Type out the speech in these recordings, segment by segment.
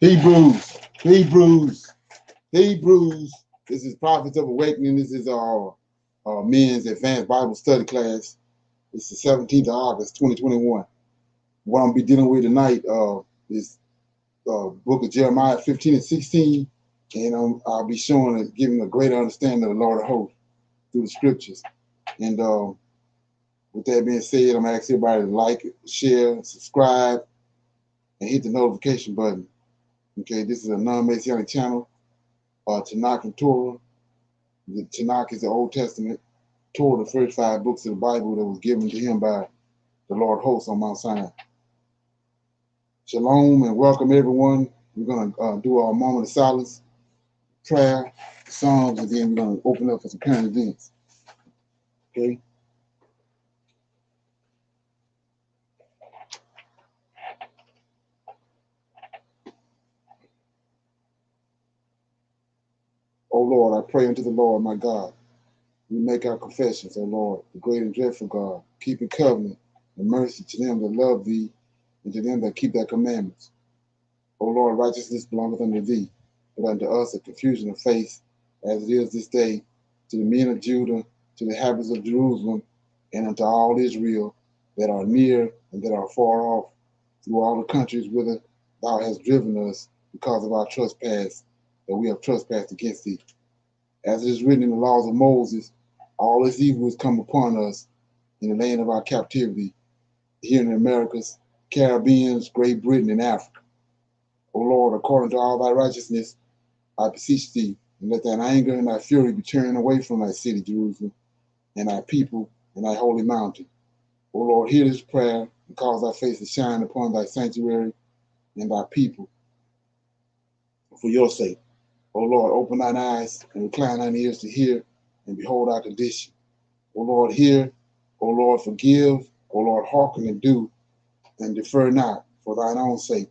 Hebrews. This is Prophets of Awakening. This is our men's advanced Bible study class. It's the 17th of August, 2021. What I'm gonna be dealing with tonight is book of Jeremiah 15 and 16, and I'll be showing and giving a greater understanding of the Lord of hosts through the scriptures. And with that being said, I'm gonna ask everybody to like, share, subscribe, and hit the notification button. Okay, this is a non-Messianic channel. Tanakh and Torah. The Tanakh is the Old Testament. Torah, the first 5 books of the Bible that was given to him by the Lord of hosts on Mount Sinai. Shalom and welcome everyone. We're going to do our moment of silence, prayer, songs, and then we're going to open up for some current events. Okay? O Lord, I pray unto the Lord, my God. We make our confessions, O Lord, the great and dreadful God, keeping covenant and mercy to them that love thee and to them that keep thy commandments. O Lord, righteousness belongeth unto thee, but unto us a confusion of faith, as it is this day, to the men of Judah, to the inhabitants of Jerusalem, and unto all Israel that are near and that are far off, through all the countries whither thou hast driven us because of our trespass, that we have trespassed against thee. As it is written in the laws of Moses, all this evil has come upon us in the land of our captivity, here in the Americas, Caribbean, Great Britain, and Africa. O Lord, according to all thy righteousness, I beseech thee, and let thine anger and thy fury be turned away from thy city, Jerusalem, and thy people, and thy holy mountain. O Lord, hear this prayer, and cause thy face to shine upon thy sanctuary and thy people, for your sake. O Lord, open thine eyes and incline thine ears to hear and behold our condition. O Lord, hear. O Lord, forgive. O Lord, hearken and do, and defer not for thine own sake.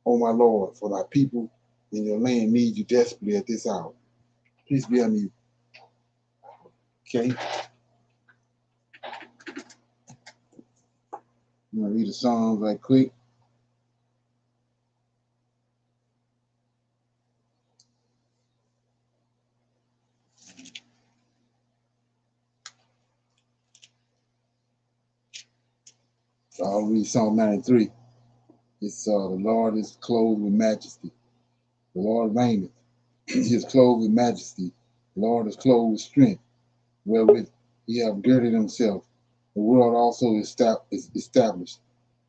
O my Lord, for thy people in your land need you desperately at this hour. Please be on you. Okay. I'm going to read the Psalms right quick. So I'll read Psalm 93. It's the Lord is clothed with majesty. The Lord reigneth. He is clothed with majesty. The Lord is clothed with strength, wherewith he hath girded himself. The world also is established,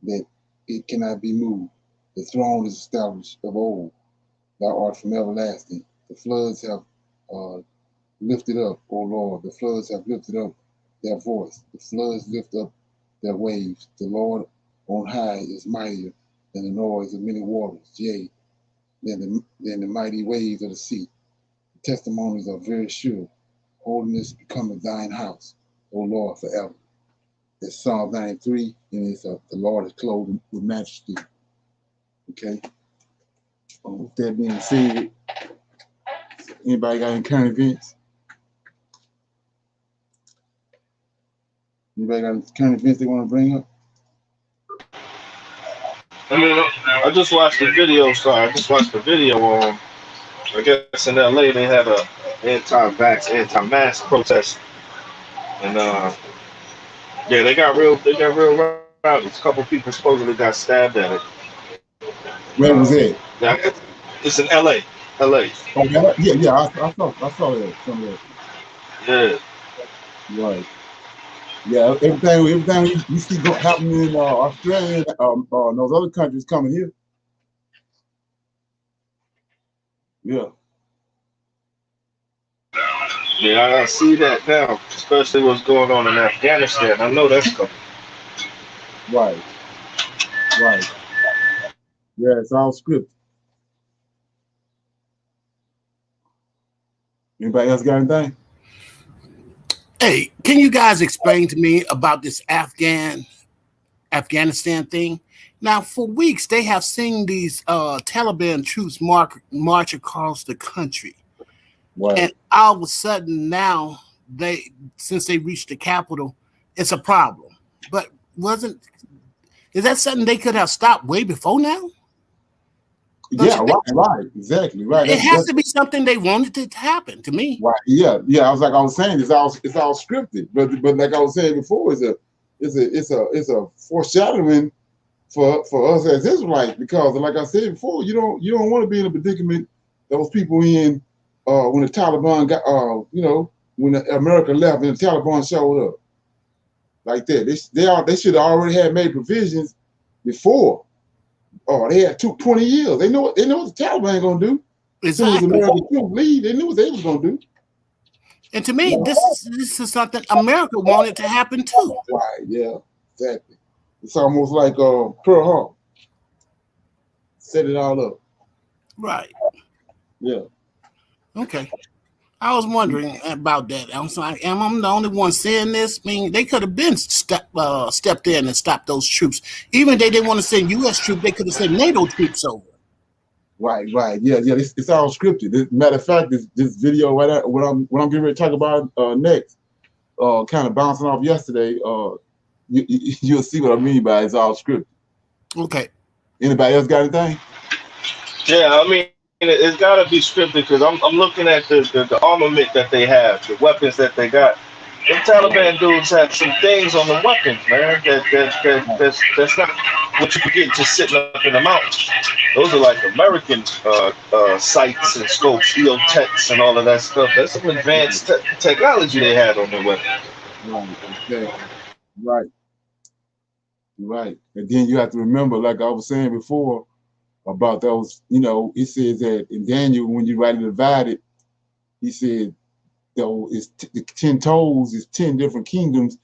that it cannot be moved. The throne is established of old. Thou art from everlasting. The floods have lifted up, O Lord. The floods have lifted up their voice. The floods lift up their waves. The Lord on high is mightier than the noise of many waters, yea, than the mighty waves of the sea. The testimonies are very sure. Holiness becometh thine house, O Lord, forever. It's Psalm 93, and it's the Lord is clothed with majesty. Okay. With that being said, anybody got any current events? Anybody got any current events they want to bring up? I just watched the video. Sorry, I just watched the video on. I guess in LA they had a anti-vax, anti-mask protest, and yeah, they got real rowdy. A couple people supposedly got stabbed at it. Where was it? Yeah, it's in LA. LA. Oh, yeah. I saw that somewhere. Yeah. Right. Yeah, everything you see happening in Australia and those other countries coming here. Yeah. Yeah, I see that now, especially what's going on in Afghanistan. I know that's coming. Right. Yeah, it's all scripted. Anybody else got anything? Hey, can you guys explain to me about this Afghanistan thing? Now, for weeks, they have seen these Taliban troops march across the country. Right. And all of a sudden now, since they reached the capital, it's a problem. But is that something they could have stopped way before now? Yeah, right, exactly, right. It has to be something they wanted it to happen to me. Right, yeah. I was saying, it's all scripted, but like I was saying before, it's a foreshadowing for us as Israelites, because like I said before, you don't want to be in a predicament that was people in when the Taliban got when America left and the Taliban showed up like that. They should have already had made provisions before. Oh, they had 20 years. They know what the Taliban gonna do. As soon as American troops leave, they knew what they was gonna do. And to me, this is something America wanted to happen too. Right, yeah, exactly. It's almost like Pearl Harbor. Set it all up. Right. Yeah. Okay. I was wondering about that. I was like, am I the only one saying this? I mean, they could have been stepped in and stopped those troops. Even if they didn't want to send U.S. troops, they could have sent NATO troops over. Right. Yeah. It's all scripted. Matter of fact, this video right now, what I'm getting ready to talk about next, kind of bouncing off yesterday. You'll see what I mean by it's all scripted. Okay. Anybody else got anything? Yeah, I mean, it's got to be scripted, because I'm looking at the armament that they have, the weapons that they got. The Taliban dudes have some things on the weapons, man. That's not what you can get just sitting up in the mountains. Those are like American sights and scopes, EOTechs and all of that stuff. That's some advanced technology they had on their weapons. Right. And then you have to remember, like I was saying before, about those, it says that in Daniel, when you rightly divide it, he said, the 10 toes is 10 different kingdoms.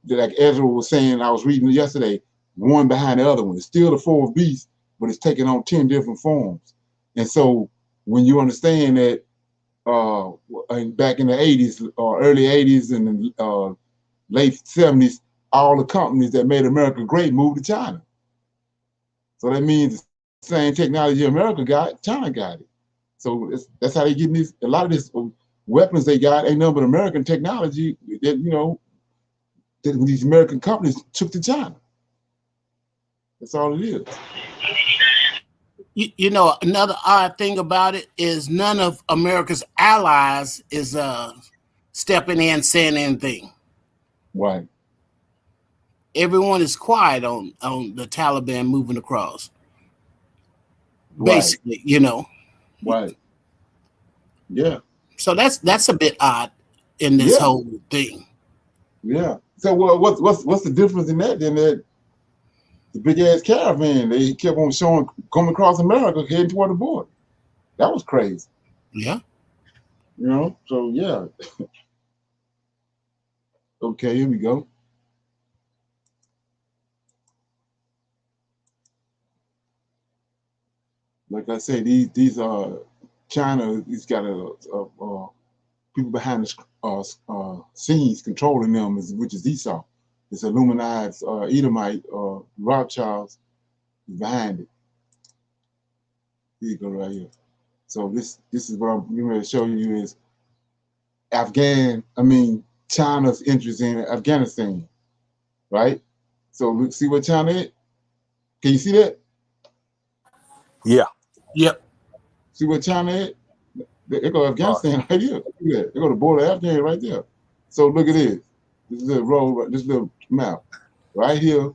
Like Ezra was saying, I was reading it yesterday, one behind the other one. It's still the fourth beast, but it's taking on 10 different forms. And so when you understand that back in the 80s or early 80s and late 70s, all the companies that made America great moved to China. So that means the same technology America got, China got it. So that's how they get a lot of this weapons they got ain't nothing but American technology that, that these American companies took to China. That's all it is. Another odd thing about it is none of America's allies is stepping in saying anything. Right. Everyone is quiet on the Taliban moving across. Basically, Right. Yeah. So that's a bit odd in this whole thing. Yeah. So what's the difference in that? Then that the big ass caravan they kept on coming across America heading toward the border. That was crazy. Yeah. So yeah. Okay, here we go. Like I said, these China. He's got people behind the scenes controlling them, which is Esau. This Illuminati Edomite Rothschilds is behind it. Here you go, right here. So this is what I'm going to show you is China's interest in Afghanistan, right? So look, see what China is. Can you see that? Yeah. Yep. See what China is? They go Afghanistan right here. They go to the border of Afghanistan right there. So look at this. This is a road, this little map. Right here.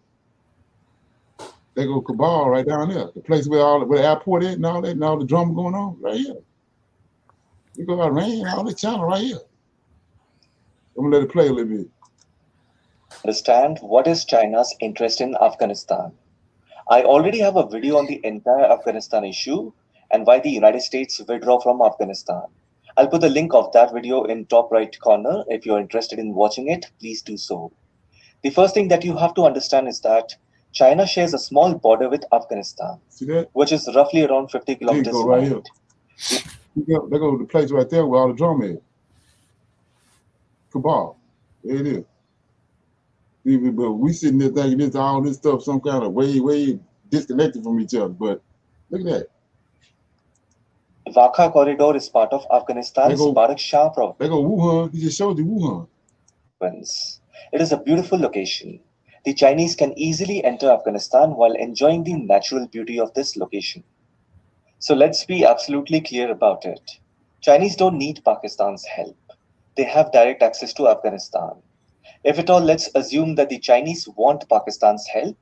They go Kabul right down there. The place where the airport is and all that and all the drama going on, right here. You go Iran, all that China right here. I'm gonna let it play a little bit. Understand what is China's interest in Afghanistan. I already have a video on the entire Afghanistan issue and why the United States withdraw from Afghanistan. I'll put the link of that video in top right corner. If you're interested in watching it, please do so. The first thing that you have to understand is that China shares a small border with Afghanistan, which is roughly around 50 kilometers wide. They go to the place right there where all the drama is. Kabul. There it is. But we sitting there thinking all this stuff some kind of way disconnected from each other. But look at that. The Wakha corridor is part of Afghanistan's Barak Shah province. They go Wuhan. He just showed you Wuhan. It is a beautiful location. The Chinese can easily enter Afghanistan while enjoying the natural beauty of this location. So let's be absolutely clear about it. Chinese don't need Pakistan's help. They have direct access to Afghanistan. If at all, let's assume that the Chinese want Pakistan's help.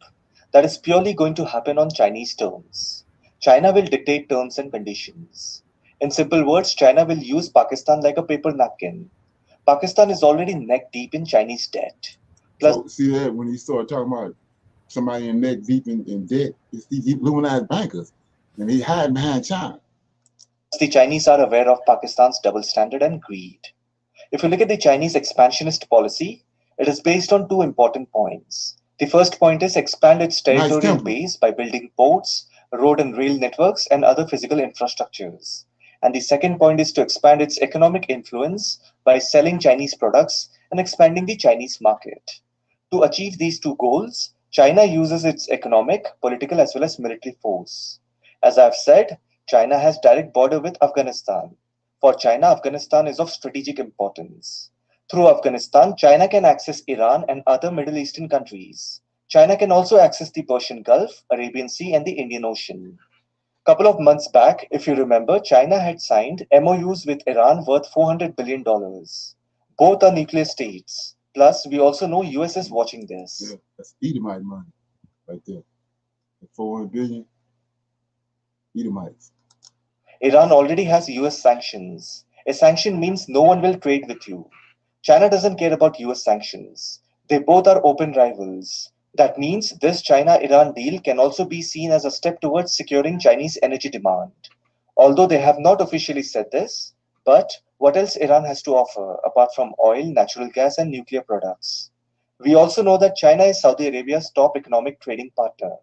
That is purely going to happen on Chinese terms. China will dictate terms and conditions. In simple words, China will use Pakistan like a paper napkin. Pakistan is already neck deep in Chinese debt. Plus, So see that when he started talking about somebody in neck deep in debt, it's these blue-eyed bankers, and he hiding behind China. the Chinese are aware of Pakistan's double standard and greed. If you look at the Chinese expansionist policy, it is based on two important points. The first point is expand its territorial base by building ports, road and rail networks, and other physical infrastructures. And the second point is to expand its economic influence by selling Chinese products and expanding the Chinese market. To achieve these two goals, China uses its economic, political, as well as military force. As I've said, China has direct border with Afghanistan. For China, Afghanistan is of strategic importance. Through Afghanistan, China can access Iran and other Middle Eastern countries. China can also access the Persian Gulf, Arabian Sea, and the Indian Ocean. A couple of months back, if you remember, China had signed MOUs with Iran worth $400 billion. Both are nuclear states. Plus, we also know US is watching this. Yeah, that's Edomite money right there. The 400 billion Edomites. Iran already has US sanctions. A sanction means no one will trade with you. China doesn't care about US sanctions. They both are open rivals. That means this China-Iran deal can also be seen as a step towards securing Chinese energy demand. Although they have not officially said this, but what else Iran has to offer apart from oil, natural gas, and nuclear products? We also know that China is Saudi Arabia's top economic trading partner.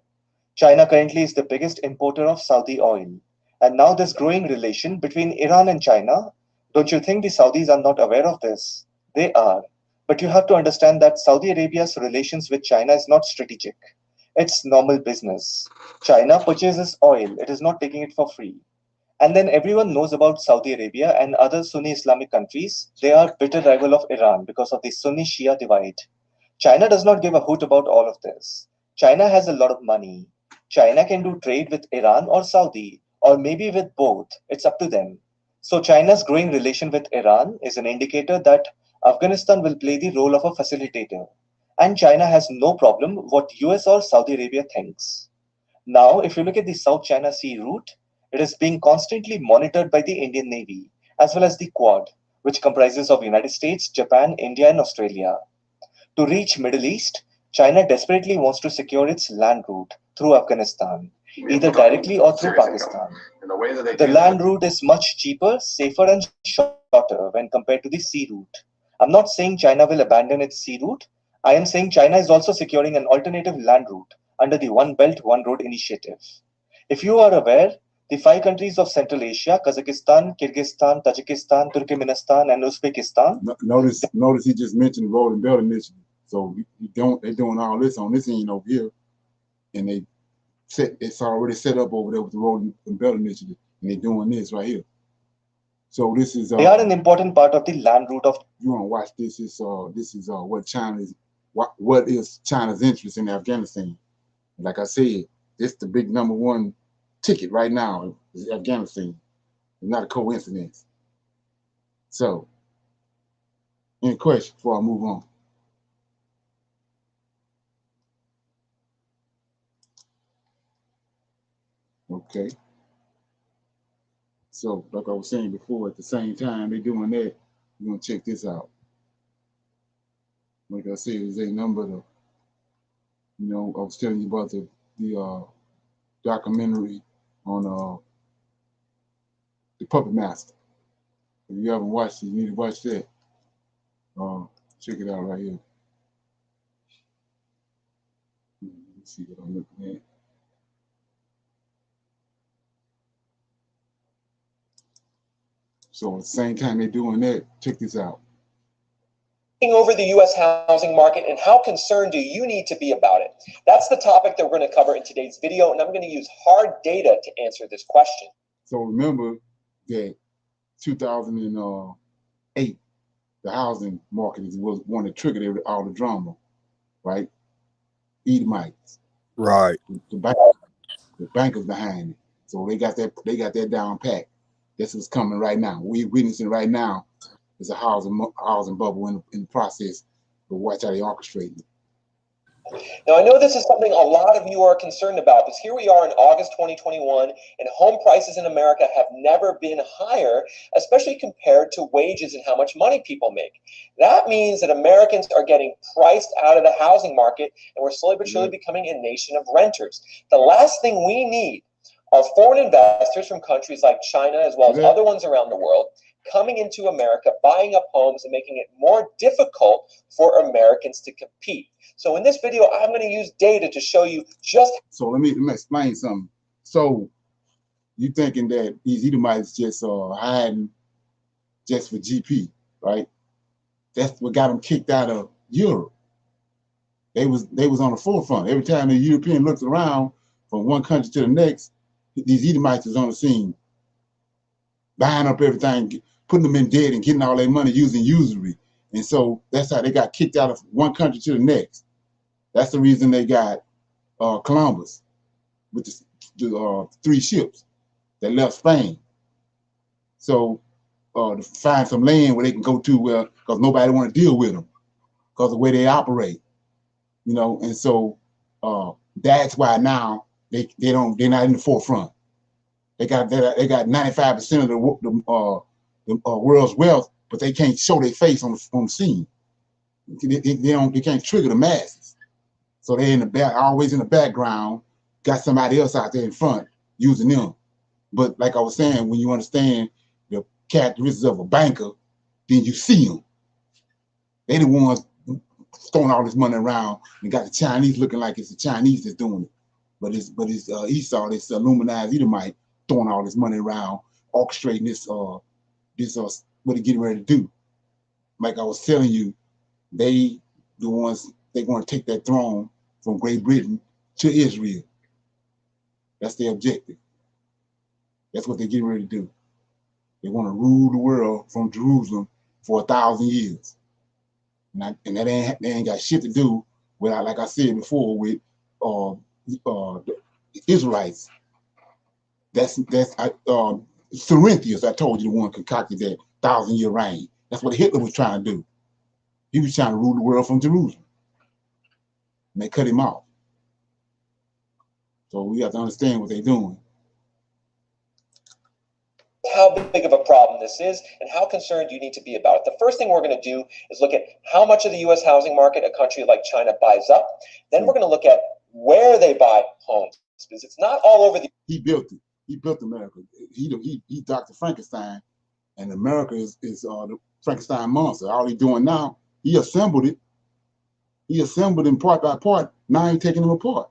China currently is the biggest importer of Saudi oil. And now this growing relation between Iran and China, don't you think the Saudis are not aware of this? They are. But you have to understand that Saudi Arabia's relations with China is not strategic. It's normal business. China purchases oil, it is not taking it for free. And then everyone knows about Saudi Arabia and other Sunni Islamic countries. They are bitter rival of Iran because of the Sunni-Shia divide. China does not give a hoot about all of this. China has a lot of money. China can do trade with Iran or Saudi, or maybe with both. It's up to them. So China's growing relation with Iran is an indicator that Afghanistan will play the role of a facilitator. And China has no problem what US or Saudi Arabia thinks. Now, if you look at the South China Sea route, it is being constantly monitored by the Indian Navy, as well as the Quad, which comprises of United States, Japan, India, and Australia. To reach Middle East, China desperately wants to secure its land route through Afghanistan, either directly or through Pakistan. The land route is much cheaper, safer, and shorter when compared to the sea route. I'm not saying China will abandon its sea route. I am saying China is also securing an alternative land route under the One Belt, One Road initiative. If you are aware, the 5 countries of Central Asia, Kazakhstan, Kyrgyzstan, Tajikistan, Turkmenistan, and Uzbekistan. Notice he just mentioned the Road and Belt Initiative. So they're doing all this on this end over here, and it's already set up over there with the Road and Belt Initiative, and they're doing this right here. So this is they are an important part of the land route of. You want to watch this? This is what China is. What is China's interest in Afghanistan? Like I said, this the big number one ticket right now is Afghanistan. It's not a coincidence. So, any questions before I move on? Okay. So, like I was saying before, at the same time they're doing that, you're gonna check this out. Like I said, there's a number of, I was telling you about the documentary on the Puppet Master. If you haven't watched it, you need to watch that. Check it out right here. Let's see what I'm looking at. So at the same time they're doing that, check this out. Over the U.S. housing market, and how concerned do you need to be about it? That's the topic that we're going to cover in today's video, and I'm going to use hard data to answer this question. So remember that 2008, the housing market was one that triggered all the drama, right? Edomites. Right. The bankers behind it. So they got that down pat. This is coming right now. We witnessing right now is a housing bubble in the process, but watch how they orchestrate it. Now, I know this is something a lot of you are concerned about, because here we are in August 2021, and home prices in America have never been higher, especially compared to wages and how much money people make. That means that Americans are getting priced out of the housing market, and we're slowly but surely becoming a nation of renters. The last thing we need are foreign investors from countries like China, as well as other ones around the world, coming into America, buying up homes, and making it more difficult for Americans to compete. So in this video, I'm going to use data to show you just. So let me explain something. So you thinking that these Edomites just hiding just for GP, right? That's what got them kicked out of Europe. They was on the forefront. Every time the European looked around from one country to the next, these Edomites was on the scene, buying up everything, putting them in debt and getting all their money using usury. And so that's how they got kicked out of one country to the next. That's the reason they got Columbus with the 3 ships that left Spain. So to find some land where they can go to, because nobody want to deal with them because of the way they operate, you know. And so that's why now they're not in the forefront. They got 95% of the world's wealth, but they can't show their face on the scene. They can't trigger the masses. So they're in the back, always in the background, got somebody else out there in front using them. But like I was saying, when you understand the characteristics of a banker, then you see them. They're the ones throwing all this money around and got the Chinese looking like it's the Chinese that's doing it. But it's Esau, this Illuminati Edomite, throwing all this money around, orchestrating this what they're getting ready to do. Like I was telling you, they're going to take that throne from Great Britain to Israel. That's their objective. That's what they're getting ready to do. They want to rule the world from Jerusalem for 1,000 years. And that ain't got shit to do with, like I said before, with the Israelites. That's Cerinthius, I told you, the one concocted that 1,000-year reign. That's what Hitler was trying to do. He was trying to rule the world from Jerusalem. And they cut him off. So we have to understand what they're doing. How big of a problem this is and how concerned you need to be about it. The first thing we're going to do is look at how much of the U.S. housing market a country like China buys up. Then we're going to look at where they buy homes, because it's not all over the. He built it. He built America. He Dr. Frankenstein, and America is the Frankenstein monster. All he's doing now, he assembled it. He assembled them part by part. Now he's taking them apart.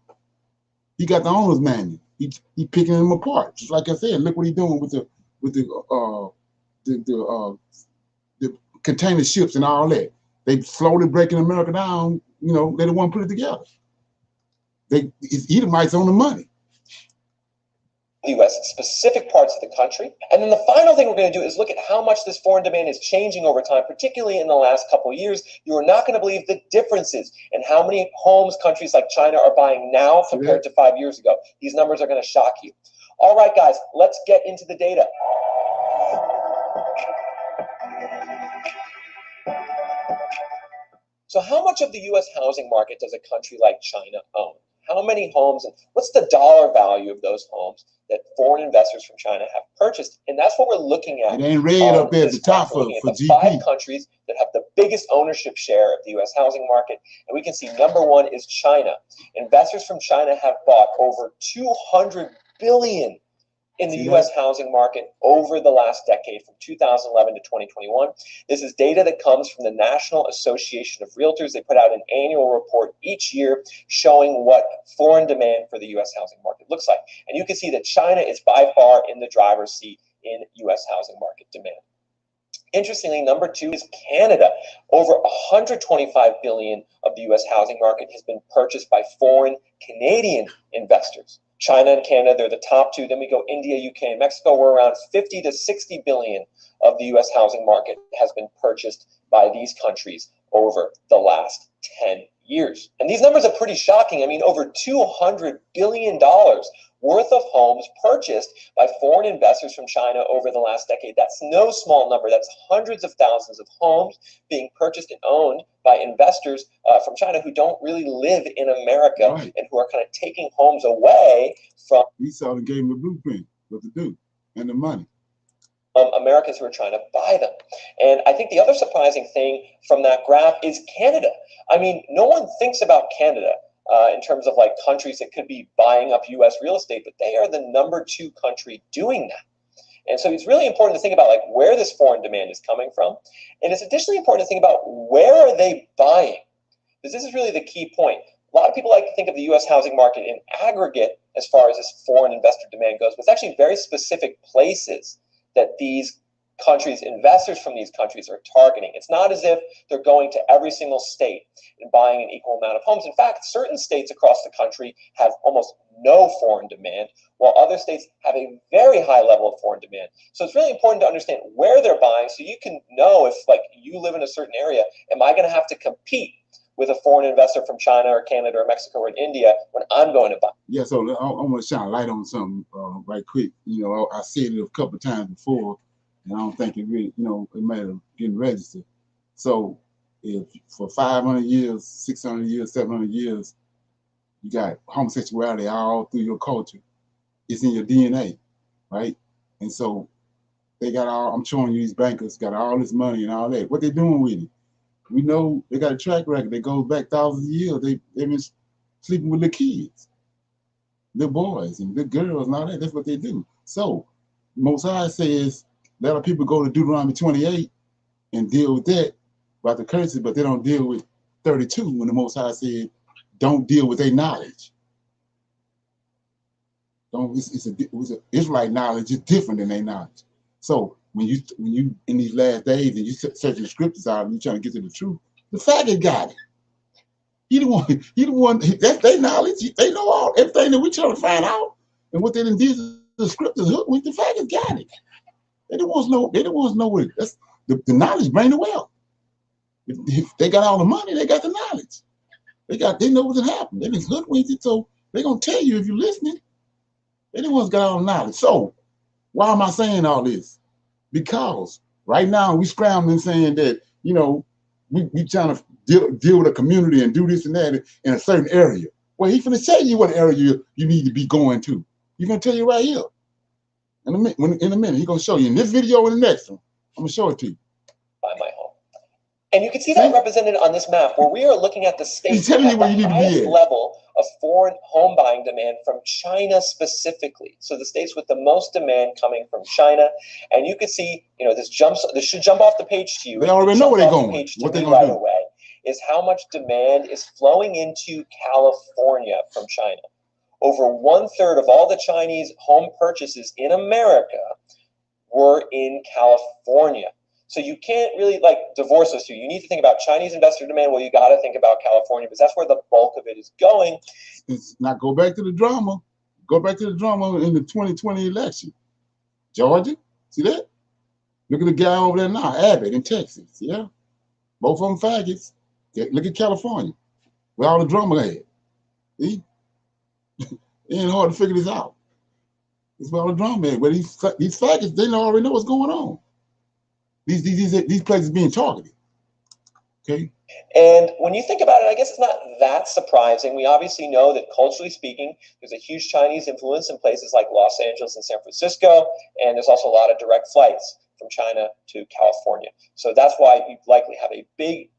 He got the owner's manual. He picking them apart. Just like I said, look what he's doing with the container ships and all that. They slowly breaking America down. You know, they don't want to put it together. It's Edomites on the money. The U.S., specific parts of the country. And then the final thing we're going to do is look at how much this foreign demand is changing over time, particularly in the last couple of years. You are not going to believe the differences in how many homes countries like China are buying now compared to 5 years ago. These numbers are going to shock you. All right, guys, let's get into the data. So how much of the U.S. housing market does a country like China own? How many homes, and what's the dollar value of those homes that foreign investors from China have purchased? And that's what we're looking at. It ain't red up there at the top for the GP. 5 countries that have the biggest ownership share of the U.S. housing market. And we can see number 1 is China. Investors from China have bought over $200 billion in the U.S. housing market over the last decade, from 2011 to 2021. This is data that comes from the National Association of Realtors. They put out an annual report each year showing what foreign demand for the U.S. housing market looks like. And you can see that China is by far in the driver's seat in U.S. housing market demand. Interestingly, number 2 is Canada. Over $125 billion of the U.S. housing market has been purchased by foreign Canadian investors. China and Canada, they're the top 2. Then we go India, UK, and Mexico. We're around 50 to 60 billion of the U.S. housing market has been purchased by these countries over the last 10 years. And these numbers are pretty shocking. I mean, over $200 billion worth of homes purchased by foreign investors from China over the last decade. That's no small number. That's hundreds of thousands of homes being purchased and owned by investors from China who don't really live in America, right, and who are kind of taking homes away from Esau and gave him the blueprint, what to do, and the money. Americans who are trying to buy them. And I think the other surprising thing from that graph is Canada. I mean, no one thinks about Canada in terms of like countries that could be buying up U.S. real estate, but they are the #2 country doing that. And so it's really important to think about like where this foreign demand is coming from. And it's additionally important to think about where are they buying? Because this is really the key point. A lot of people like to think of the U.S. housing market in aggregate as far as this foreign investor demand goes, but it's actually very specific places that these countries, investors from these countries are targeting. It's not as if they're going to every single state and buying an equal amount of homes. In fact, certain states across the country have almost no foreign demand, while other states have a very high level of foreign demand. So it's really important to understand where they're buying so you can know if like you live in a certain area, am I going to have to compete with a foreign investor from China or Canada or Mexico or India when I'm going to buy? Yeah, so I want to shine a light on something right quick. You know, I said it a couple of times before, and I don't think it really, you know, it might have been registered. So if for 500 years, 600 years, 700 years, you got homosexuality all through your culture, it's in your DNA, right? And so they got all, I'm showing you these bankers got all this money and all that. What they doing with it? We know they got a track record that goes back thousands of years. They've been sleeping with the kids, the boys and the girls and all that. That's what they do. So Most High says, let our people go to Deuteronomy 28 and deal with that about the curses, but they don't deal with 32 when the Most High said, don't deal with their knowledge. Don't. It's Israelite knowledge is different than their knowledge. So when you in these last days and you searching the scriptures out and you trying to get to the truth, the faggot got it. He the one. That's their knowledge. They know all everything that we trying to find out. And what they done did is the scriptures hook with the faggot got it. They don't want to know. They don't want to know what that's the knowledge bring the wealth. If they got all the money, they got the knowledge. They know what's happening. They been hoodwinked it, so they're gonna tell you if you're listening. They the ones got all the knowledge. So why am I saying all this? Because right now we scrambling saying that, you know, we trying to deal with a community and do this and that in a certain area. Well, he's gonna tell you what area you need to be going to. He's gonna tell you right here. In a minute, he's gonna show you in this video and the next one. I'm gonna show it to you. Buy my home. And you can see that represented on this map where we are looking at the states that have the highest level of foreign home buying demand from China specifically. So the states with the most demand coming from China. And you can see, you know, this should jump off the page to you. They already know where they're going. What they're going to do away is how much demand is flowing into California from China. Over 1/3 of all the Chinese home purchases in America were in California. So you can't really like divorce those two. You need to think about Chinese investor demand. Well, you got to think about California because that's where the bulk of it is going. It's not go back to the drama. Go back to the drama in the 2020 election. Georgia, see that? Look at the guy over there now, Abbott in Texas. Yeah, both of them faggots. Look at California, where all the drama at. See, it ain't hard to figure this out. It's where all the drama at. Where these faggots, they already know what's going on. These places being targeted. Okay. And when you think about it, I guess it's not that surprising. We obviously know that culturally speaking, there's a huge Chinese influence in places like Los Angeles and San Francisco, and there's also a lot of direct flights from China to California. So that's why you likely have a big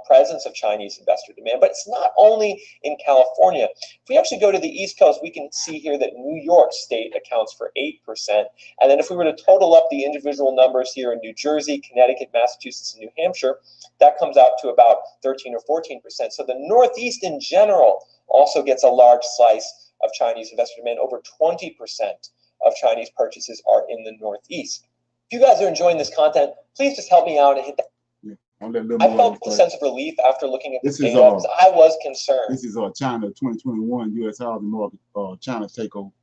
presence of Chinese investor demand. But it's not only in California. If we actually go to the East Coast, we can see here that New York State accounts for 8%. And then if we were to total up the individual numbers here in New Jersey, Connecticut, Massachusetts, and New Hampshire, that comes out to about 13 or 14%. So the Northeast in general also gets a large slice of Chinese investor demand. Over 20% of Chinese purchases are in the Northeast. If you guys are enjoying this content, please just help me out and hit that. I felt a sense of relief after looking at this data because I was concerned. This is China 2021 U.S. housing market, China takeover.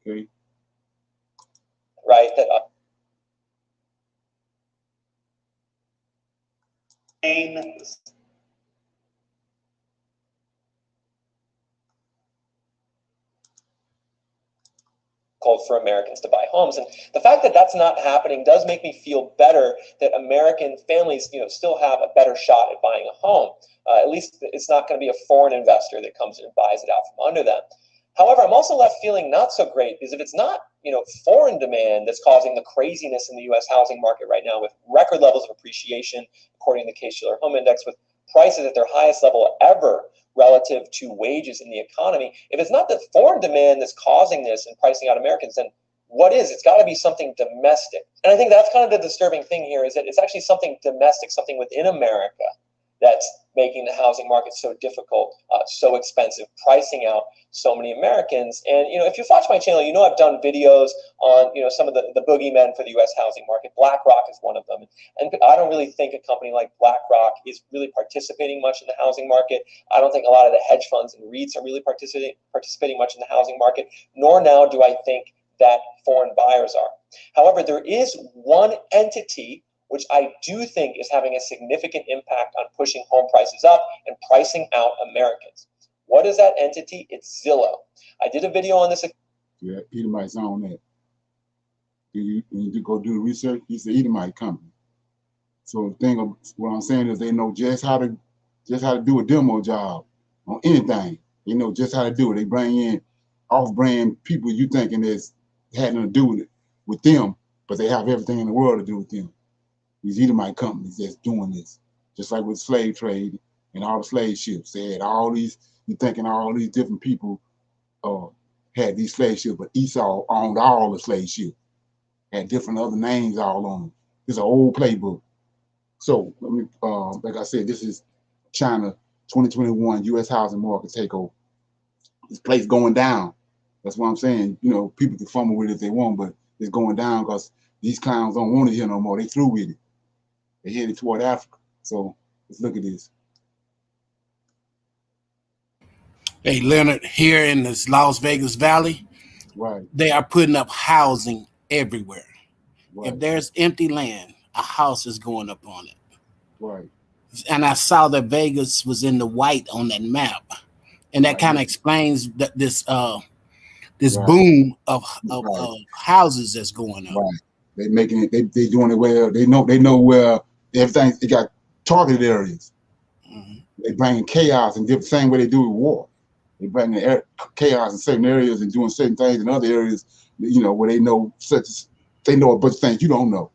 Okay. Right. That for Americans to buy homes, and the fact that that's not happening does make me feel better that American families, still have a better shot at buying a home. At least it's not going to be a foreign investor that comes in and buys it out from under them. However, I'm also left feeling not so great because if it's not, foreign demand that's causing the craziness in the U.S. housing market right now, with record levels of appreciation, according to the Case-Shiller Home Index, with prices at their highest level ever relative to wages in the economy. If it's not the foreign demand that's causing this and pricing out Americans, then what is? It's got to be something domestic. And I think that's kind of the disturbing thing here, is that it's actually something domestic, something within America, that's making the housing market so difficult, so expensive, pricing out so many Americans. And, if you've watched my channel, I've done videos on, some of the boogeymen for the U.S. housing market. BlackRock is one of them. And I don't really think a company like BlackRock is really participating much in the housing market. I don't think a lot of the hedge funds and REITs are really participating much in the housing market, nor now do I think that foreign buyers are. However, there is one entity which I do think is having a significant impact on pushing home prices up and pricing out Americans. What is that entity? It's Zillow. I did a video on this. Yeah, Edomites on that. When you go do the research, it's the Edomite company. So the thing of what I'm saying is they know just how to do a demo job on anything. They know just how to do it. They bring in off-brand people you thinking that's had nothing to do with them, but they have everything in the world to do with them. These Edomite companies that's doing this, just like with slave trade and all the slave ships. They had all these, you thinking all these different people had these slave ships, but Esau owned all the slave ships, had different other names all on them. It's an old playbook. So, like I said, this is China 2021 U.S. housing market takeover. This place going down. That's what I'm saying. People can fumble with it if they want, but it's going down because these clowns don't want it here no more. They through with it. They headed toward Africa. So let's look at this. Hey, Leonard, here in this Las Vegas Valley, right, they are putting up housing everywhere. Right. If there's empty land, a house is going up on it. Right. And I saw that Vegas was in the white on that map. And that kind of explains this boom of houses that's going up. Right. They making it. They doing it well. They know where everything. They got targeted areas. Mm-hmm. They bringing chaos and different same way they do with war. They bringing chaos in certain areas and doing certain things in other areas. Where they know they know a bunch of things you don't know.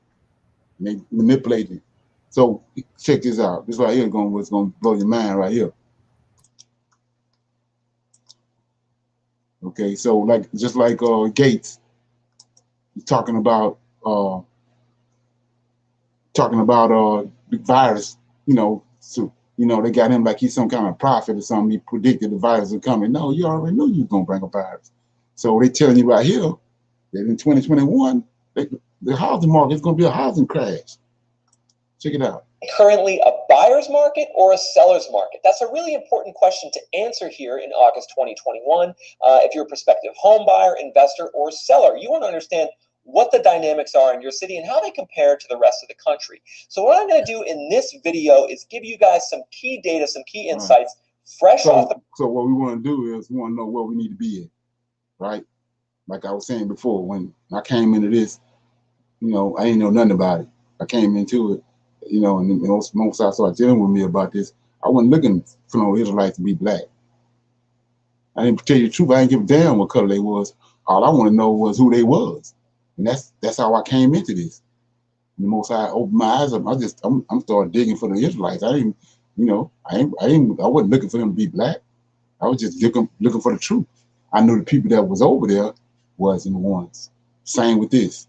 And they manipulate it. So check this out. This right here what's going to blow your mind right here. Okay, so just like Gates, he's talking about the virus. So they got him like he's some kind of prophet or something. He predicted the virus would come. No, you already knew you was gonna bring a virus. So they telling you right here that in 2021, the housing market is gonna be a housing crash. Check it out. Currently a buyer's market or a seller's market? That's a really important question to answer here in August 2021. If you're a prospective home buyer, investor, or seller, you want to understand what the dynamics are in your city and how they compare to the rest of the country. So what I'm going to do in this video is give you guys some key data, some key insights, fresh off the... So what we want to do is we want to know where we need to be at, right? Like I was saying before, when I came into this, I didn't know nothing about it. I came into it, and most I started dealing with me about this. I wasn't looking for no Israelites to be black. I didn't tell you the truth. I didn't give a damn what color they was. All I want to know was who they was, and that's how I came into this. And the most I opened my eyes up, I'm started digging for the Israelites. I didn't, I wasn't looking for them to be black. I was just looking for the truth. I knew the people that was over there wasn't the ones. Same with this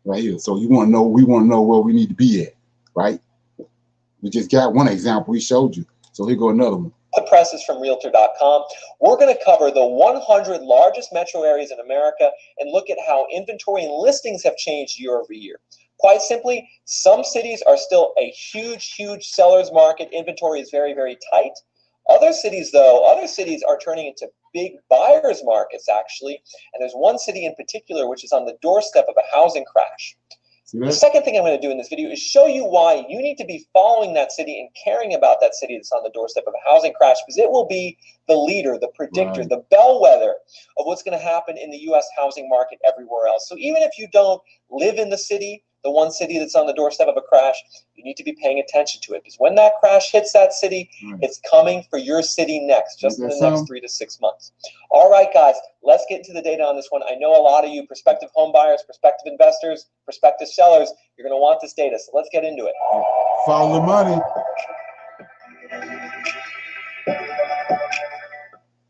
right here. So we want to know where we need to be at, right? We just got one example we showed you. So here go another one. The press is from Realtor.com. We're going to cover the 100 largest metro areas in America and look at how inventory and listings have changed year over year. Quite simply, some cities are still a huge seller's market. Inventory is very, very tight. Other cities are turning into big buyers markets, actually. And there's one city in particular which is on the doorstep of a housing crash. The second thing I'm going to do in this video is show you why you need to be following that city and caring about that city that's on the doorstep of a housing crash, because it will be the leader, the predictor, the bellwether of what's going to happen in the U.S. housing market everywhere else. So even if you don't live in the city, the one city that's on the doorstep of a crash, you need to be paying attention to it, because when that crash hits that city, it's coming for your city next, just in the next 3 to 6 months. All right, guys, let's get into the data on this one. I know a lot of you prospective home buyers, prospective investors, prospective sellers, you're going to want this data, so let's get into it. Follow the money.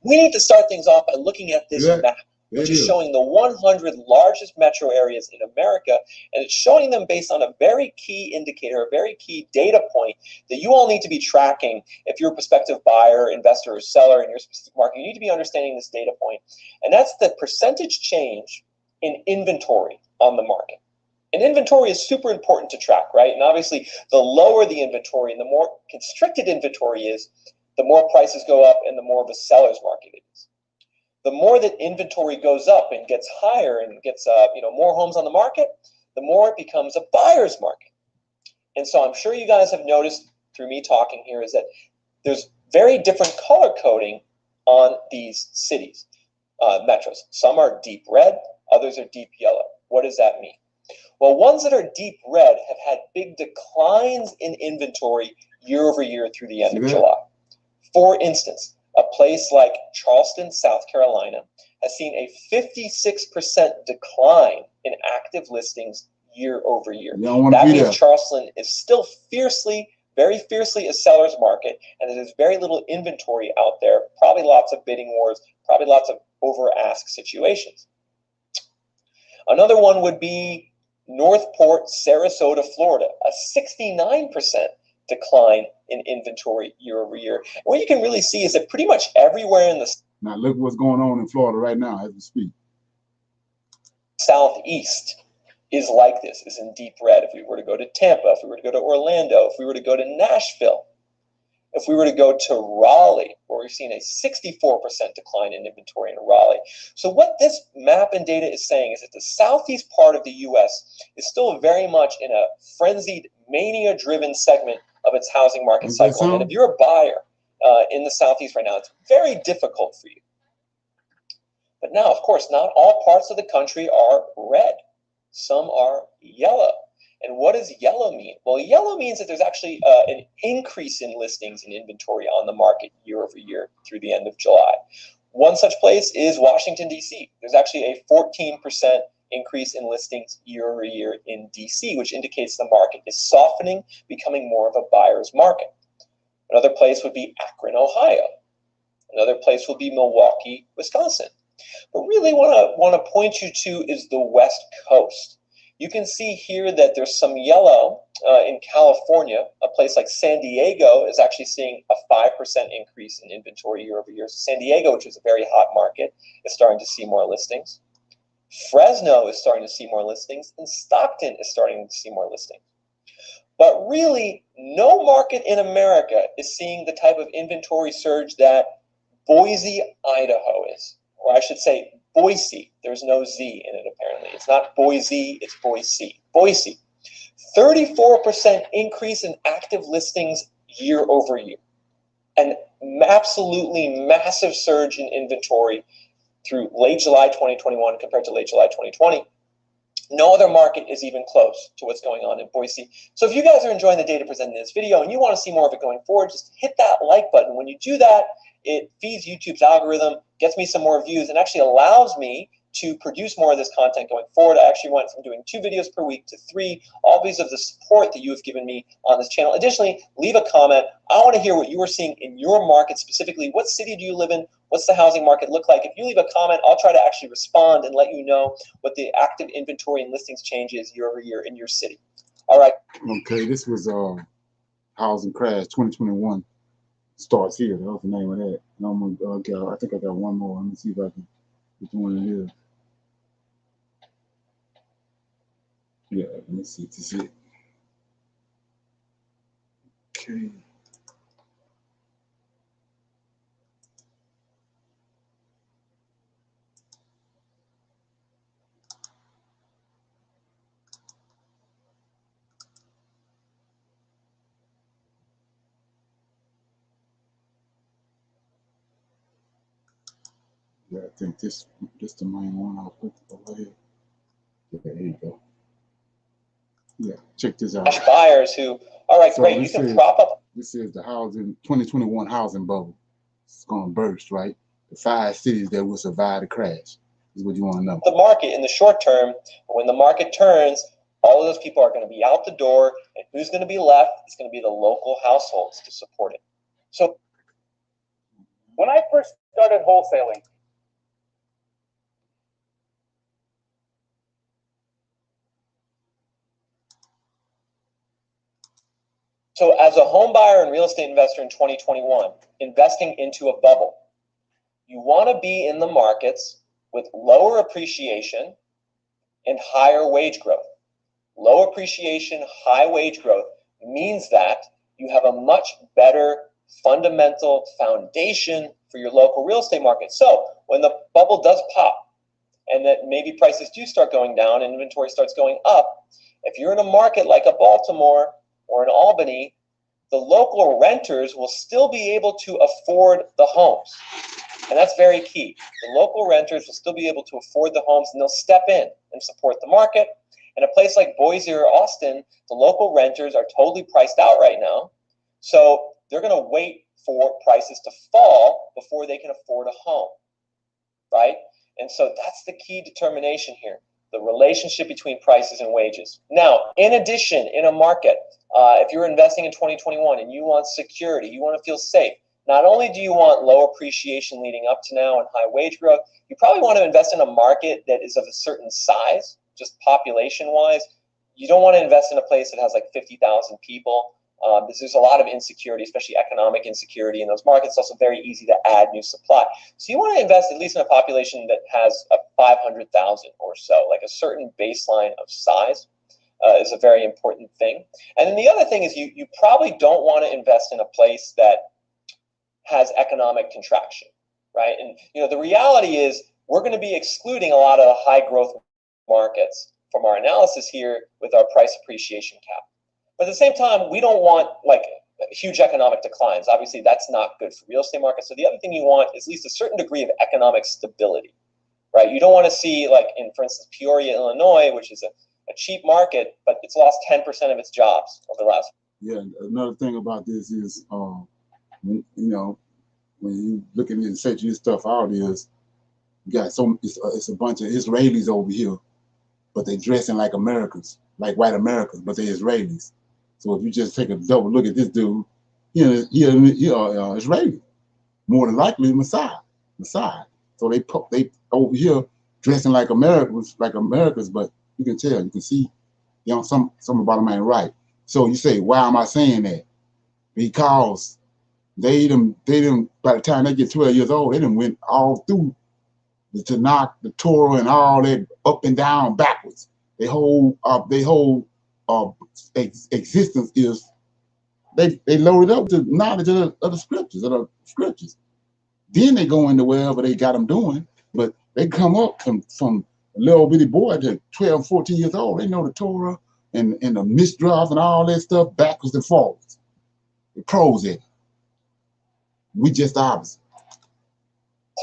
We need to start things off by looking at this map, which is showing the 100 largest metro areas in America, and it's showing them based on a very key indicator, a very key data point that you all need to be tracking if you're a prospective buyer, investor, or seller in your specific market. You need to be understanding this data point, and that's the percentage change in inventory on the market. And inventory is super important to track, right? And obviously, the lower the inventory and the more constricted inventory is, the more prices go up and the more of a seller's market it is. The more that inventory goes up and gets higher and gets more homes on the market, the more it becomes a buyer's market. And so I'm sure you guys have noticed through me talking here is that there's very different color coding on these cities, metros. Some are deep red, others are deep yellow. What does that mean? Well, ones that are deep red have had big declines in inventory year over year through the end of July. For instance, a place like Charleston, South Carolina, has seen a 56% decline in active listings year over year. That means Charleston is still very fiercely a seller's market, and there's very little inventory out there, probably lots of bidding wars, probably lots of over-ask situations. Another one would be Northport, Sarasota, Florida, a 69% decline in inventory year over year. And what you can really see is that pretty much everywhere in the now look what's going on in Florida right now as we speak. Southeast is like this, is in deep red. If we were to go to Tampa, if we were to go to Orlando, if we were to go to Nashville, if we were to go to Raleigh, where we've seen a 64% decline in inventory in Raleigh. So what this map and data is saying is that the southeast part of the U.S. is still very much in a frenzied, mania-driven segment of its housing market cycle. And if you're a buyer in the southeast right now, it's very difficult for you. But now, of course, not all parts of the country are red. Some are yellow. And what does yellow mean? Well, yellow means that there's actually an increase in listings and inventory on the market year over year through the end of July. One such place is Washington, D.C. There's actually a 14% increase in listings year over year in D.C., which indicates the market is softening, becoming more of a buyer's market. Another place would be Akron, Ohio. Another place will be Milwaukee, Wisconsin. But really what I want to point you to is the West Coast. You can see here that there's some yellow in California. A place like San Diego is actually seeing a 5% increase in inventory year over year. So San Diego, which is a very hot market, is starting to see more listings. Fresno is starting to see more listings, and Stockton is starting to see more listings. But really, no market in America is seeing the type of inventory surge that Boise, Idaho is. Or I should say Boise. There's no Z in it, apparently. It's not Boise, it's Boise. Boise. 34% increase in active listings year over year. An absolutely massive surge in inventory through late July 2021 compared to late July 2020. No other market is even close to what's going on in Boise. So if you guys are enjoying the data presented in this video and you want to see more of it going forward, just hit that like button. When you do that, it feeds YouTube's algorithm, gets me some more views, and actually allows me to produce more of this content going forward. I actually went from doing 2 videos per week to 3, all because of the support that you have given me on this channel. Additionally, leave a comment. I want to hear what you are seeing in your market specifically. What city do you live in? What's the housing market look like? If you leave a comment, I'll try to actually respond and let you know what the active inventory and listings change is year over year in your city. All right. Okay, this was Housing Crash 2021. Starts here. That was the name of that. And I'm gonna, I think I got one more. Let me see if I can get one in here. Yeah, let me see. This is it. Okay. Yeah, I think this the main one. I'll put over here. Yeah, there you go. Yeah, check this out. Buyers who, all right, So great, you can prop up. This is the housing 2021 housing bubble. It's going to burst, right? The 5 cities that will survive the crash is what you want to know. The market in the short term, when the market turns, all of those people are going to be out the door, and who's going to be left is going to be the local households to support it. So when I first started wholesaling, So as a home buyer and real estate investor in 2021, investing into a bubble, you want to be in the markets with lower appreciation and higher wage growth. Low appreciation, high wage growth means that you have a much better fundamental foundation for your local real estate market. So when the bubble does pop and that maybe prices do start going down and inventory starts going up, if you're in a market like a Baltimore or an Albany, the local renters will still be able to afford the homes. And that's very key. The local renters will still be able to afford the homes, and they'll step in and support the market. In a place like Boise or Austin, the local renters are totally priced out right now. So they're going to wait for prices to fall before they can afford a home, right? And so that's the key determination here, the relationship between prices and wages. Now, in addition, in a market, if you're investing in 2021 and you want security, you want to feel safe, not only do you want low appreciation leading up to now and high wage growth, you probably want to invest in a market that is of a certain size, just population-wise. You don't want to invest in a place that has like 50,000 people. There's a lot of insecurity, especially economic insecurity in those markets. It's also very easy to add new supply. So you want to invest at least in a population that has a 500,000 or so, like a certain baseline of size is a very important thing. And then the other thing is you probably don't want to invest in a place that has economic contraction, right? And the reality is we're going to be excluding a lot of the high growth markets from our analysis here with our price appreciation cap. But at the same time, we don't want like huge economic declines. Obviously, that's not good for real estate markets. So the other thing you want is at least a certain degree of economic stability, right? You don't want to see like in, for instance, Peoria, Illinois, which is a cheap market, but it's lost 10% of its jobs over the last. Yeah, another thing about this is, when you look at it and search this stuff out, is you got it's a bunch of Israelis over here, but they dressing like Americans, like white Americans, but they're Israelis. So if you just take a double look at this dude, he Israeli, more than likely Messiah. So they over here dressing like Americans, but you can tell, you can see, some about them ain't right. So you say, why am I saying that? Because they by the time they get 12 years old, they done went all through the Tanakh, the Torah, and all that up and down backwards. Their whole existence is they loaded up to knowledge of the scriptures. Then they go into wherever they got them doing, but they come up from a little bitty boy to 12, 14 years old. They know the Torah and the Midrash and all that stuff backwards and forwards. The pros in it. We just the opposite.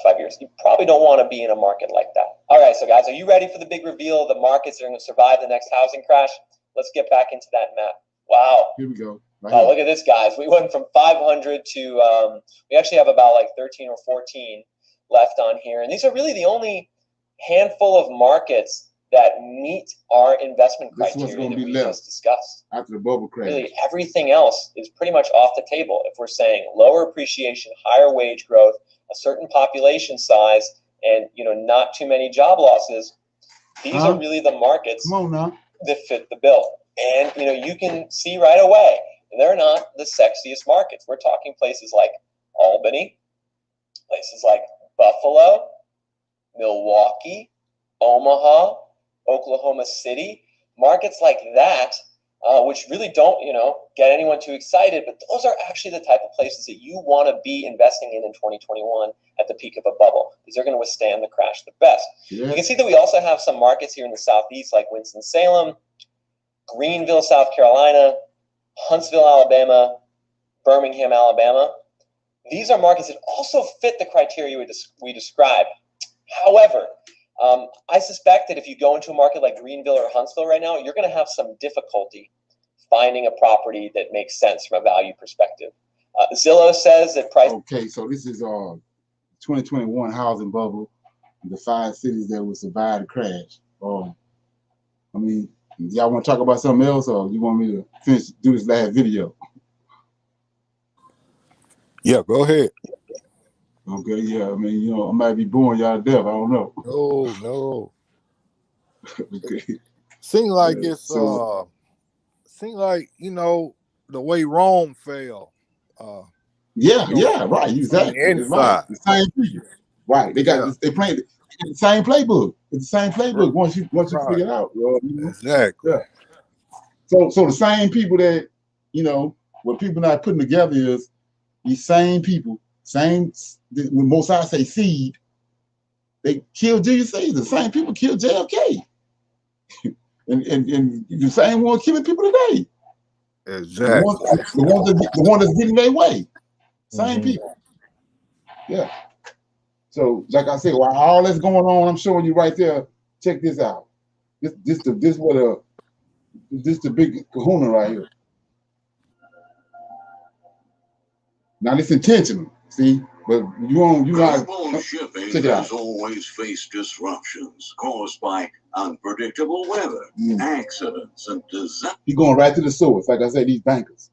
5 years. You probably don't want to be in a market like that. All right, so guys, are you ready for the big reveal of the markets that are going to survive the next housing crash? Let's get back into that map. Wow. Here we go. Right look at this, guys. We went from 500 to, we actually have about like 13 or 14 left on here. And these are really the only handful of markets that meet our investment criteria that we just discussed. After the bubble crash. Really, everything else is pretty much off the table. If we're saying lower appreciation, higher wage growth, a certain population size, and not too many job losses, these are really the markets that fit the bill. And you can see right away, they're not the sexiest markets. We're talking places like Albany, places like Buffalo, Milwaukee, Omaha, Oklahoma City, markets like that, which really don't, get anyone too excited, but those are actually the type of places that you want to be investing in 2021 at the peak of a bubble, because they're going to withstand the crash the best. Yeah. You can see that we also have some markets here in the Southeast, like Winston-Salem, Greenville, South Carolina, Huntsville, Alabama, Birmingham, Alabama. These are markets that also fit the criteria we described. However, I suspect that if you go into a market like Greenville or Huntsville right now, you're going to have some difficulty finding a property that makes sense from a value perspective. Zillow says that price. Okay, so this is 2021 housing bubble, the 5 cities that will survive the crash. I mean, y'all want to talk about something else, or you want me to do this last video? Yeah, go ahead. Okay, yeah, I mean, you know, I might be boring y'all to death. I don't know. No. Okay. Seem like it's seem like, you know, the way Rome fell. Yeah, you know, right. Exactly. From the inside. Right. The same people. Right. They got they playing the same playbook. It's the same playbook once you figure it out. You know? Exactly. Yeah. So the same people that, you know, what people not putting together is these same people, when Mosai say seed, they killed Julius Caesar. The same people killed JFK. and the same one killing people today. Exactly. The one that's getting their way. Same people. Yeah. So, like I said, while all that's going on, I'm showing you right there. Check this out. This the big kahuna right here. Now this intentional, see, but global shipping has always faced disruptions caused by unpredictable weather, accidents, and disasters. You're going right to the source, like I said, these bankers.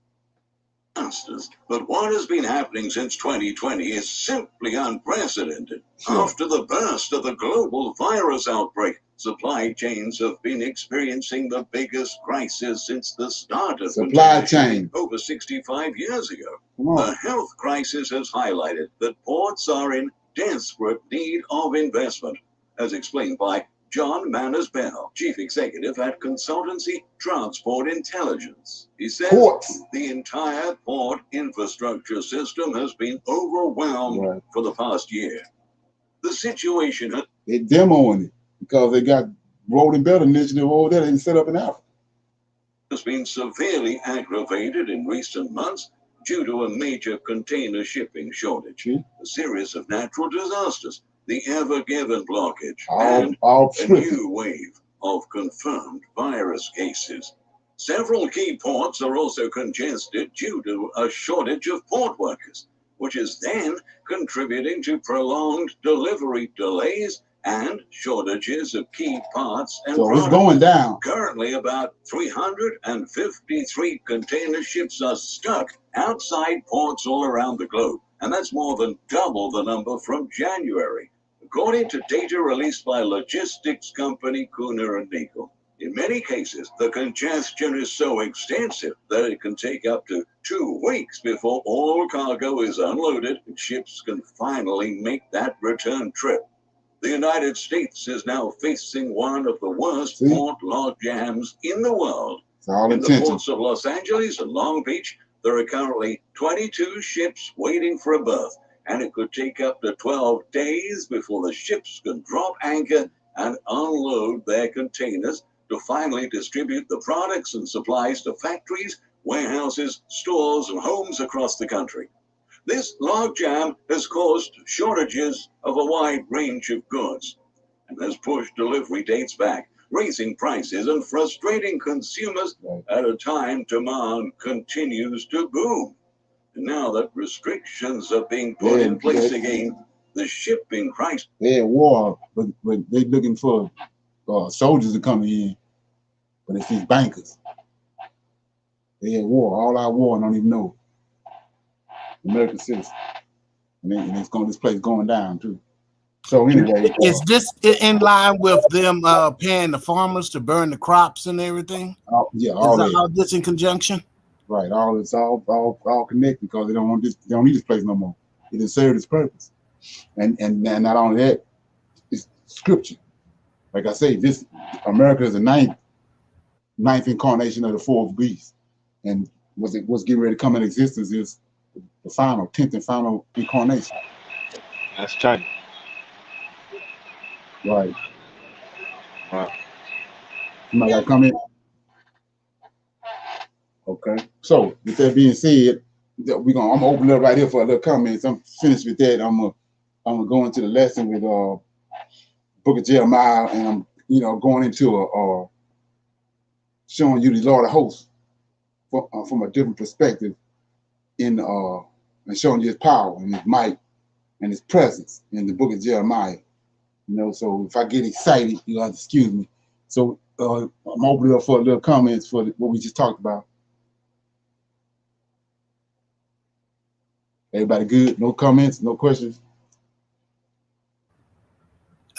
But what has been happening since 2020 is simply unprecedented. Sure. After the burst of the global virus outbreak, supply chains have been experiencing the biggest crisis since the start of supply chain over 65 years ago. The health crisis has highlighted that ports are in desperate need of investment, as explained by John Manners-Bell, Chief Executive at consultancy Transport Intelligence. He says the entire port infrastructure system has been overwhelmed for the past year. The situation... They're demoing it because they got road and belt initiative over there and set up in Africa. Has been severely aggravated in recent months due to a major container shipping shortage, a series of natural disasters, the Ever Given blockage, and a new wave of confirmed virus cases. Several key ports are also congested due to a shortage of port workers, which is then contributing to prolonged delivery delays and shortages of key parts and products. It's going down. Currently, about 353 container ships are stuck outside ports all around the globe, and that's more than double the number from January, according to data released by logistics company Kuhner & Nagel. In many cases, the congestion is so extensive that it can take up to 2 weeks before all cargo is unloaded and ships can finally make that return trip. The United States is now facing one of the worst port log jams in the world. In the ports of Los Angeles and Long Beach, there are currently 22 ships waiting for a berth, and it could take up to 12 days before the ships can drop anchor and unload their containers to finally distribute the products and supplies to factories, warehouses, stores, and homes across the country. This logjam has caused shortages of a wide range of goods and has pushed delivery dates back, raising prices and frustrating consumers at a time demand continues to boom. And now that restrictions are being put in place again, the shipping price... They're at war, but they're looking for soldiers to come in, but it's these bankers. They're at war. All our war, don't even know. American citizens. And this place going down too. So anyway, is this in line with them paying the farmers to burn the crops and everything? Yeah, all this in conjunction. Right, it's all connected because they don't want this. They don't need this place no more. It has served its purpose, and not only that, it's scripture. Like I say, this America is the ninth incarnation of the fourth beast, and what's getting ready to come in existence is the 10th and final incarnation. That's China. Right. Somebody got to come in. Okay. So with that being said, I'm gonna open up right here for a little comments. I'm finished with that. I'm gonna go into the lesson with book of Jeremiah, and I'm, you know, going into showing you the Lord of hosts from a different perspective and showing you his power and his might and his presence in the book of Jeremiah. You know, so if I get excited, you'll have to excuse me. So I'm opening up for a little comments for what we just talked about. Everybody good? No comments? No questions?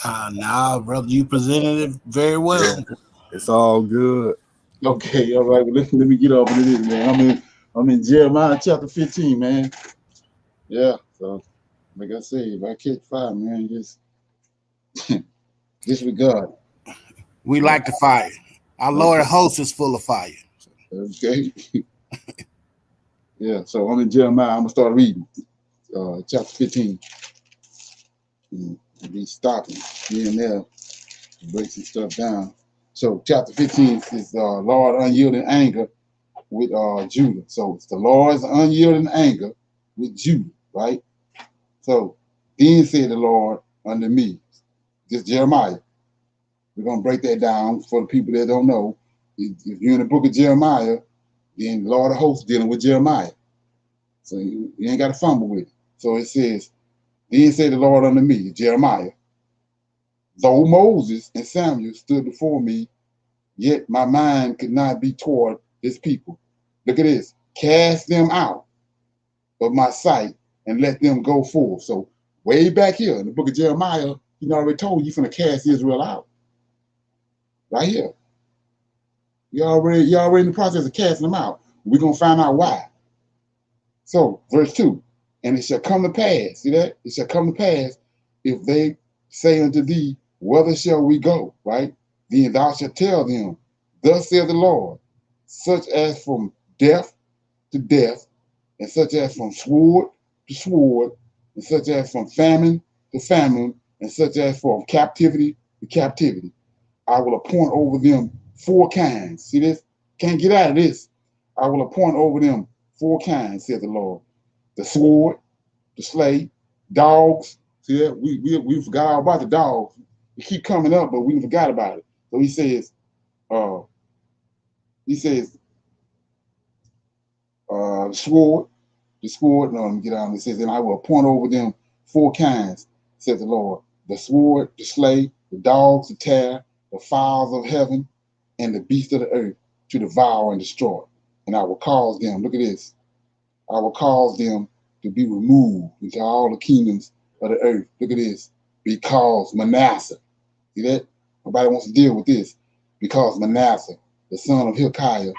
Nah, brother, you presented it very well. Yeah, it's all good. Okay, all right. Well, let me get off into this, man. I'm in Jeremiah chapter 15, man. Yeah. So, like I said, if I catch fire, man, just disregard. We like the fire. Our Lord of hosts is full of fire. Okay. Yeah. So I'm in Jeremiah. I'm gonna start reading chapter 15. Be stopping here and there to break some stuff down. So chapter 15 is Lord unyielding anger with Judah. So it's the Lord's unyielding anger with Judah, right? So then said the Lord unto me, just Jeremiah. We're gonna break that down for the people that don't know. If you're in the book of Jeremiah, then the Lord of hosts dealing with Jeremiah. So you ain't got to fumble with it. So it says, then said the Lord unto me, Jeremiah, though Moses and Samuel stood before me, yet my mind could not be toward his people. Look at this. Cast them out of my sight and let them go forth. So way back here in the book of Jeremiah, he already told you finna cast Israel out. Right here. You're already in the process of casting them out. We're gonna find out why. So verse 2, and it shall come to pass, see that? It shall come to pass if they say unto thee, whither shall we go? Right? Then thou shalt tell them, thus saith the Lord, such as from death to death, and such as from sword to sword, and such as from famine to famine, and such as from captivity to captivity. I will appoint over them 4 kinds. See this? Can't get out of this. I will appoint over them 4 kinds, said the Lord. The sword, the slay, dogs. See that? We forgot all about the dogs. They keep coming up, but we forgot about it. So he says, the sword, no, let me get on. It says, and I will appoint over them 4 kinds, says the Lord. The sword, the slay, the dogs, the tear, the fowls of heaven, and the beasts of the earth to devour and destroy. And I will cause them, look at this, I will cause them to be removed into all the kingdoms of the earth. Look at this, because Manasseh, see that? Nobody wants to deal with this. Because Manasseh, the son of Hezekiah,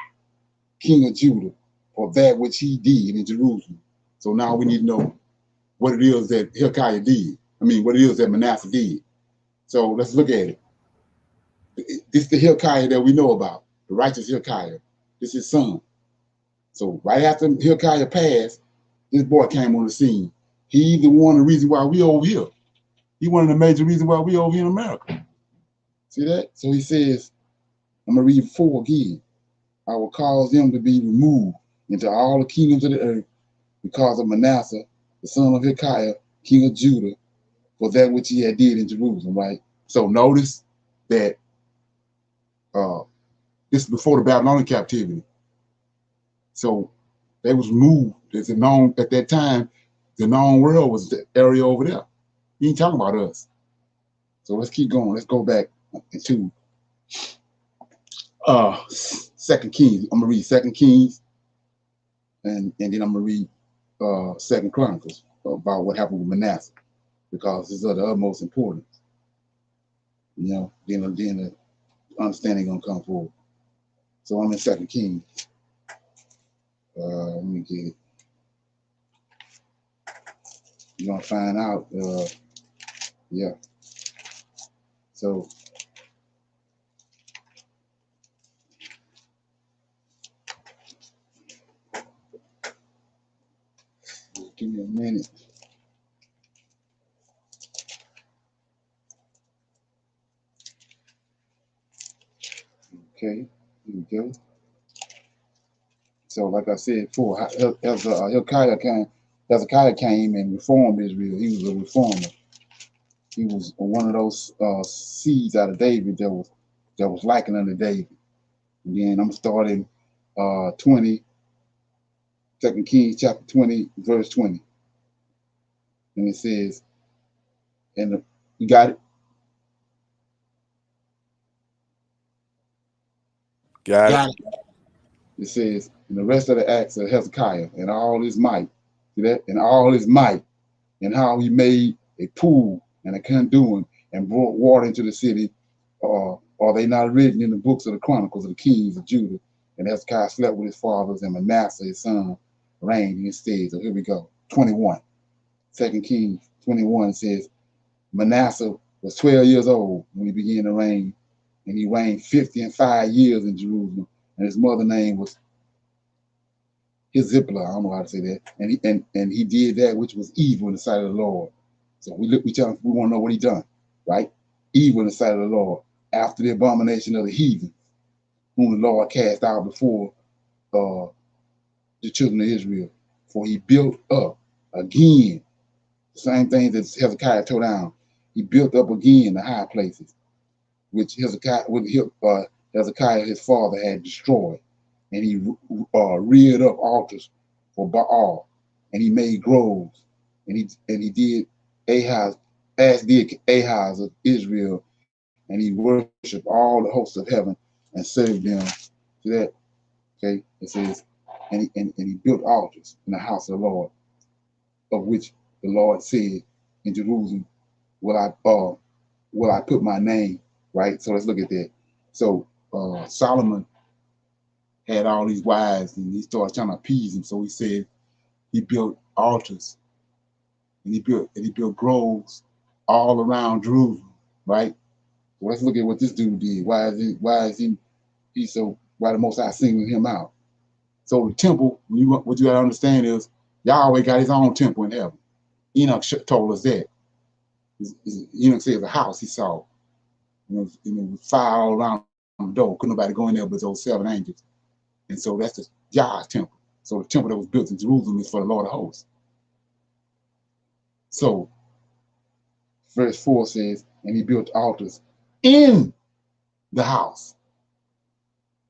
king of Judah, for that which he did in Jerusalem. So now we need to know what it is that Hezekiah did. I mean, what it is that Manasseh did. So let's look at it. This is the Hezekiah that we know about, the righteous Hezekiah. This is his son. So right after Hezekiah passed, this boy came on the scene. He the one of the reason why we over here. He one of the major reasons why we over here in America. See that? So he says, I'm gonna read 4 again. I will cause them to be removed into all the kingdoms of the earth because of Manasseh, the son of Hezekiah, king of Judah, for that which he had did in Jerusalem, right? So notice that this is before the Babylonian captivity. So they was moved. It's a known at that time, the known world was the area over there. He ain't talking about us. So let's keep going. Let's go back to 2 Kings. I'm gonna read 2 Kings, and then I'm gonna read 2 Chronicles about what happened with Manasseh, because this is of the utmost importance. You know, then the understanding gonna come forward. So I'm in 2 Kings. Let me get it. You're gonna find out. Yeah. So give me a minute. Okay, here we go. So like I said before, Hezekiah came and reformed Israel. He was a reformer. he was one of those seeds out of David that was likened unto David. And then I'm starting 20, 2 Kings chapter 20, verse 20. And it says, you got it? Got it. It says, and the rest of the acts of Hezekiah and all his might, see that? And all his might, and how he made a pool and a conduit and brought water into the city. Are they not written in the books of the Chronicles of the kings of Judah? And Hezekiah slept with his fathers, and Manasseh his son reigned in his stead. So here we go. 21. 2 Kings 21 says, Manasseh was 12 years old when he began to reign, and he reigned 55 years in Jerusalem. And his mother's name was Hezekiah. I don't know how to say that. And he did that which was evil in the sight of the Lord. So we want to know what he done, right? Evil in the sight of the Lord, after the abomination of the heathen, whom the Lord cast out before the children of Israel. For he built up again the same thing that Hezekiah tore down. He built up again the high places, which Hezekiah his father had destroyed. And he reared up altars for Baal, and he made groves, and he did Ahaz of Israel, and he worshipped all the hosts of heaven and served them. See that? Okay, it says, and he built altars in the house of the Lord, of which the Lord said, in Jerusalem will I put my name, right? So let's look at that. So Solomon had all these wives, and he started trying to appease them. So he said he built altars, and he built groves all around Jerusalem, right? So let's look at what this dude did. Why the Most High singling him out? So the temple, what you gotta understand is Yahweh got his own temple in heaven. Enoch told us that. Enoch said the house he saw, with fire all around the door. Couldn't nobody go in there but those 7 angels. And so that's the Yah's temple. So the temple that was built in Jerusalem is for the Lord of hosts. So verse 4 says, and he built altars in the house.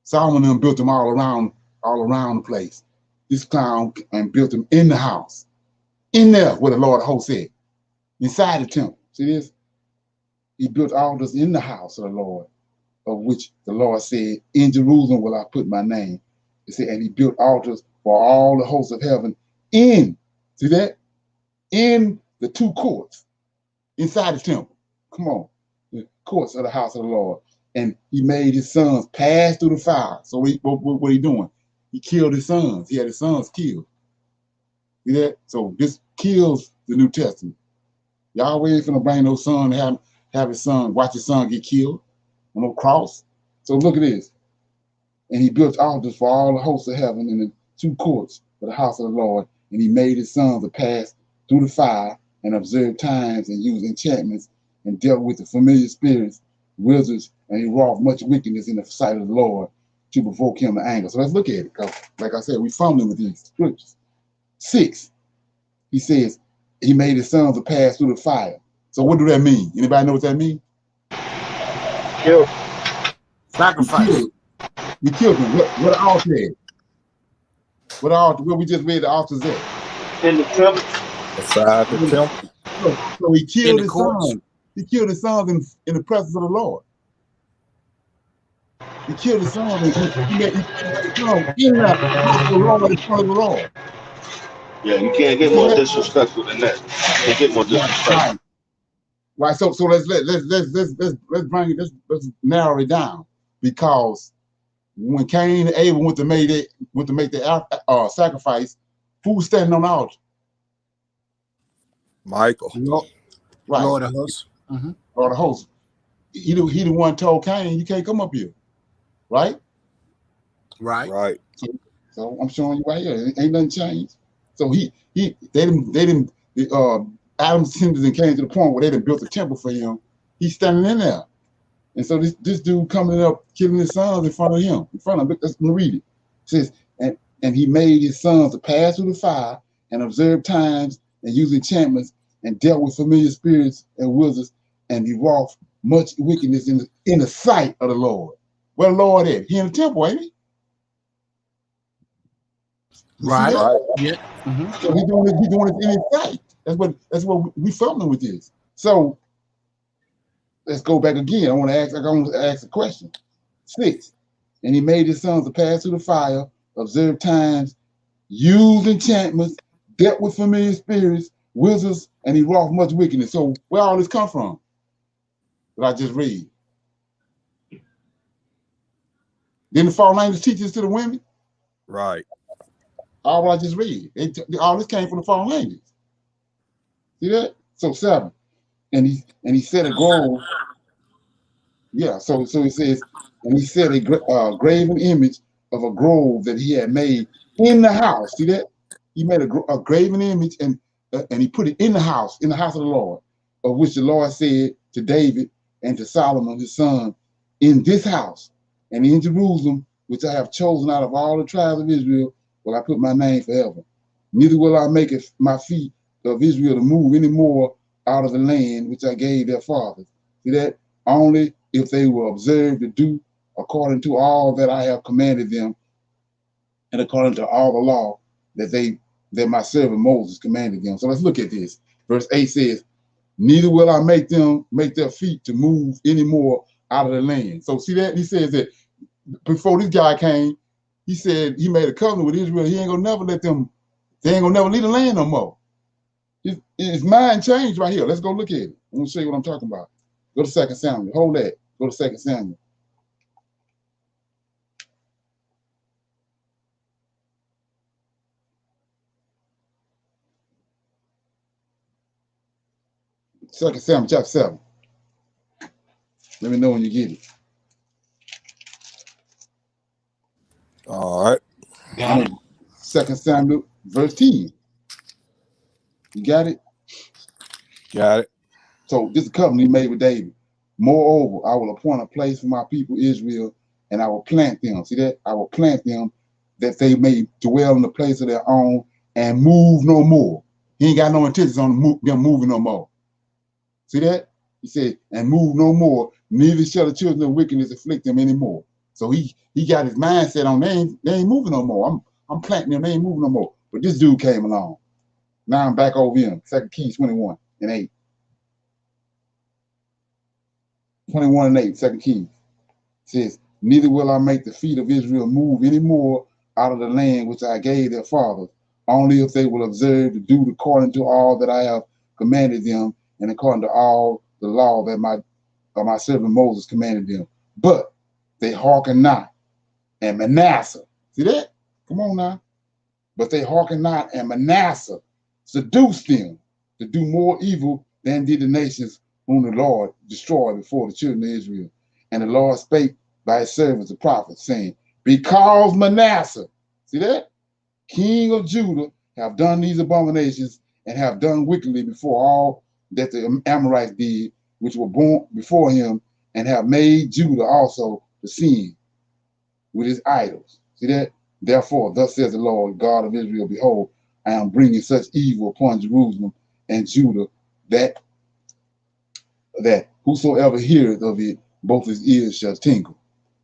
Solomon built them all around the place. This clown and built them in the house. In there, where the Lord of hosts said. Inside the temple. See this? He built altars in the house of the Lord, of which the Lord said, in Jerusalem will I put my name. He said, and he built altars for all the hosts of heaven see that? In the 2 courts, inside the temple. Come on. The courts of the house of the Lord. And he made his sons pass through the fire. So what he doing? He killed his sons. He had his sons killed. See that? So this kills the New Testament. Yahweh ain't finna bring no son to have his son, watch his son get killed on no cross. So look at this. And he built altars for all the hosts of heaven in the 2 courts of the house of the Lord. And he made his sons to pass through the fire and observe times and use enchantments and dealt with the familiar spirits, wizards, and he wrought much wickedness in the sight of the Lord to provoke him to anger. So let's look at it, because like I said, we fumbling with these scriptures. 6, he says, he made his sons to pass through the fire. So what do that mean? Anybody know what that means? Kill. Sacrifice. We killed them. What altar is? What altar? Where we just read the altars at? In the temple. Beside the temple. So he killed his sons. He killed his sons in the presence of the Lord. He killed his sons. He made his sons in the house of the Lord, in front of the Lord. Yeah, you can't get more disrespectful than that. You can't get more disrespectful. Right. So let's bring it. Let's narrow it down, because when Cain and Abel went to make the sacrifice, who was standing on the altar? Michael. Right. Lord of hosts. Mm-hmm. Lord of hosts. He the one told Cain, you can't come up here. Right? Right. So I'm showing you right here. Ain't nothing changed. So Adam's descendants came to the point where they done built a temple for him. He's standing in there. And so this dude coming up, killing his sons in front of him. Let's read it. It says, and he made his sons to pass through the fire and observe times and use enchantments and dealt with familiar spirits and wizards and he wrought much wickedness in the sight of the Lord. Where the Lord is? He in the temple, ain't he? Right. Yeah. Mm-hmm. So he's doing it in his sight. That's what we filming with this. So let's go back again. I want to ask a question. 6. And he made his sons to pass through the fire, observe times, used enchantments, dealt with familiar spirits, wizards, and he wrought much wickedness. So where all this come from? That I just read. Didn't the fallen angels teach this to the women? Right. All what I just read. All this came from the fallen angels. See that? So 7. And he set a grove. Yeah, so it says, and he set a graven image of a grove that he had made in the house. See that? He made a graven image and he put it in the house of the Lord, of which the Lord said to David and to Solomon his son, in this house and in Jerusalem, which I have chosen out of all the tribes of Israel, will I put my name forever. Neither will I make it my feet of Israel to move any more out of the land which I gave their fathers. See that? Only if they will observe to do according to all that I have commanded them, and according to all the law that my servant Moses commanded them. So let's look at this. Verse 8 says, neither will I make their feet to move any more out of the land. So see that? He says that before this guy came, he said he made a covenant with Israel. He ain't gonna never let them, they ain't gonna never leave the land no more. His mind changed right here. Let's go look at it. I'm gonna show you what I'm talking about. Go to 2 Samuel. Hold that. Go to 2 Samuel. Second Samuel chapter 7. Let me know when you get it. All right. Got it. 2 Samuel verse 10. You got it? Got it. So this is a covenant he made with David. Moreover, I will appoint a place for my people Israel, and I will plant them. See that? I will plant them that they may dwell in the place of their own and move no more. He ain't got no intentions on them moving no more. See that? He said, and move no more, neither shall the children of wickedness afflict them anymore. So he got his mindset on they ain't moving no more. I'm planting them, they ain't moving no more. But this dude came along. Now I'm back over him. 2 Kings 21 and 8. 21 and 8, 2 Kings. Says, neither will I make the feet of Israel move any more out of the land which I gave their fathers, only if they will observe to do according to all that I have commanded them, and according to all the law that my servant Moses commanded them. But they hearken not, and Manasseh, see that? Come on now. But they hearken not, and Manasseh seduced them to do more evil than did the nations whom the Lord destroyed before the children of Israel. And the Lord spake by his servants the prophets, saying, because Manasseh, see that? King of Judah, have done these abominations and have done wickedly before all that the Amorites did, which were born before him, and have made Judah also to sin with his idols. See that? Therefore, thus says the Lord God of Israel, behold, I am bringing such evil upon Jerusalem and Judah that whosoever heareth of it, both his ears shall tingle.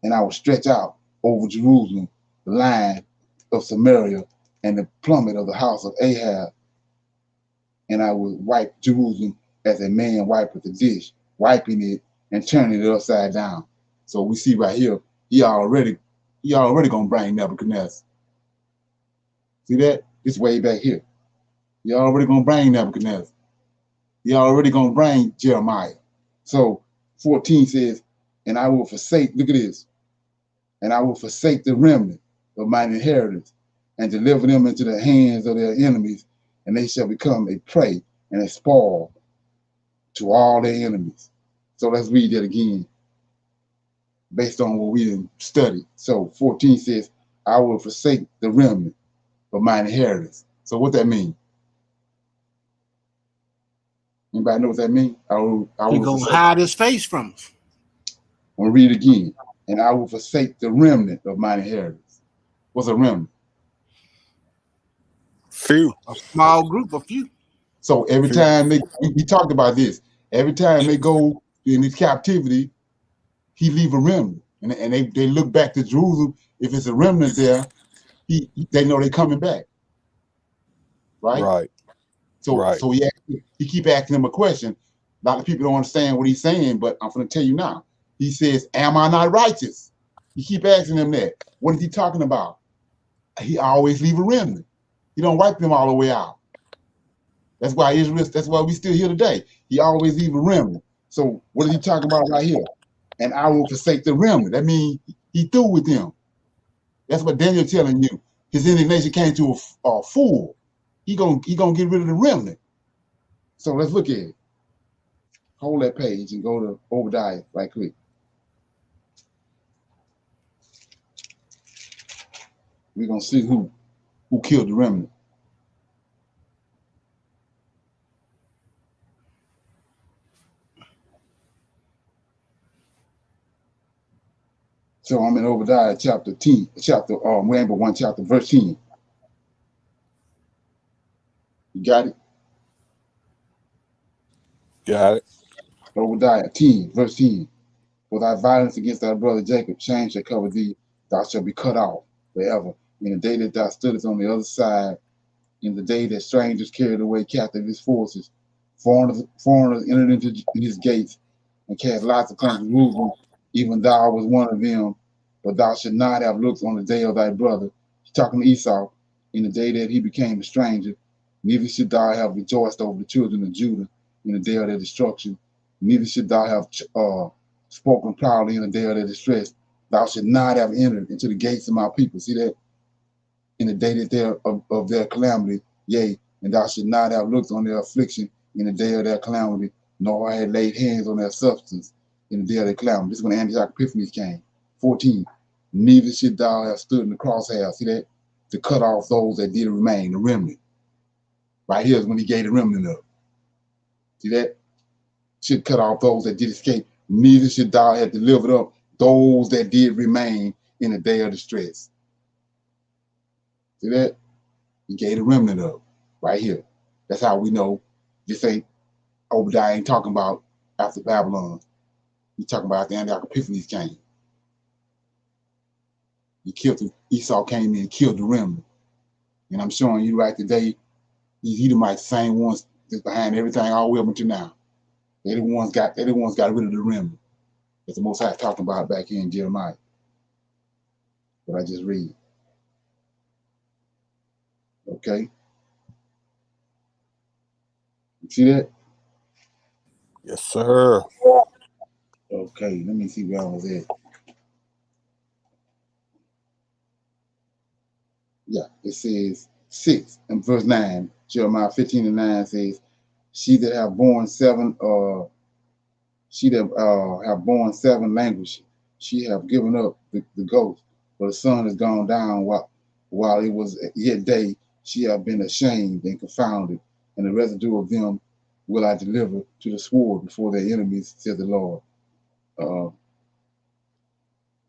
And I will stretch out over Jerusalem the line of Samaria and the plummet of the house of Ahab. And I will wipe Jerusalem as a man wipeth a dish, wiping it and turning it upside down. So we see right here, he already gonna bring Nebuchadnezzar. See that? It's way back here. He already gonna bring Nebuchadnezzar. He already gonna bring Jeremiah. So 14 says, and I will forsake, look at this, and I will forsake the remnant of mine inheritance and deliver them into the hands of their enemies, and they shall become a prey and a spoil to all their enemies. So let's read that again based on what we didn't study. So 14 says, I will forsake the remnant of mine inheritance. So what that mean? Anybody know what that means? He's going to hide his face from us. I'm going to read it again. And I will forsake the remnant of mine inheritance. What's a remnant? Few. A small group of few. So every time we talked about this, Every time they go in this captivity, he leave a remnant. And they look back to Jerusalem. If it's a remnant there, they know they're coming back. Right? Right. So Right. so he keep asking them a question. A lot of people don't understand what he's saying, but I'm going to tell you now. He says, am I not righteous? He keep asking them that. What is he talking about? He always leave a remnant. He don't wipe them all the way out. That's why we still here today. He always leave a remnant. So what is he talking about right here? And I will forsake the remnant. That means he through with them. That's what Daniel telling you. His indignation came to a fool. He gonna get rid of the remnant. So let's look at it. Hold that page and go to Obadiah right quick. We're gonna see who killed the remnant. So I'm in Obadiah chapter 10, verse 10. You got it? Got it. Obadiah 10, verse 10. For thy violence against thy brother Jacob, shame shall cover thee, thou shalt be cut off forever. In the day that thou stoodest on the other side, in the day that strangers carried away captive his forces, foreigners entered into his gates and cast lots upon Jerusalem, even thou was one of them, but thou should not have looked on the day of thy brother. He's talking to Esau, in the day that he became a stranger, neither should thou have rejoiced over the children of Judah in the day of their destruction, neither should thou have spoken proudly in the day of their distress. Thou should not have entered into the gates of my people. See that? In the day that of their calamity, yea, and thou should not have looked on their affliction in the day of their calamity, nor had laid hands on their substance in the day of their calamity. This is when Antioch Epiphanes came. 14. Neither should thou have stood in the crosshair. See that? To cut off those that did remain, the remnant. Right here is when he gave the remnant up. See that? Should cut off those that did escape. Neither should thou have delivered up those that did remain in the day of distress. See that? He gave the remnant up right here. That's how we know this ain't Obadiah ain't talking about after Babylon. He's talking about after Antioch Epiphanes came. He killed Esau came in and killed the remnant. And I'm showing you right today, these Edomites, same ones that's behind everything all the way up until now. They're the ones got rid of the remnant. That's the Most High talking about back here in Jeremiah. What I just read. Okay. You see that? Yes, sir. Okay, let me see where I was at. Yeah, it says 6 and verse 9. Jeremiah 15:9 says, She that have borne seven languages, she have given up the ghost, for the sun has gone down while it was yet day. She have been ashamed and confounded, and the residue of them will I deliver to the sword before their enemies, says the Lord.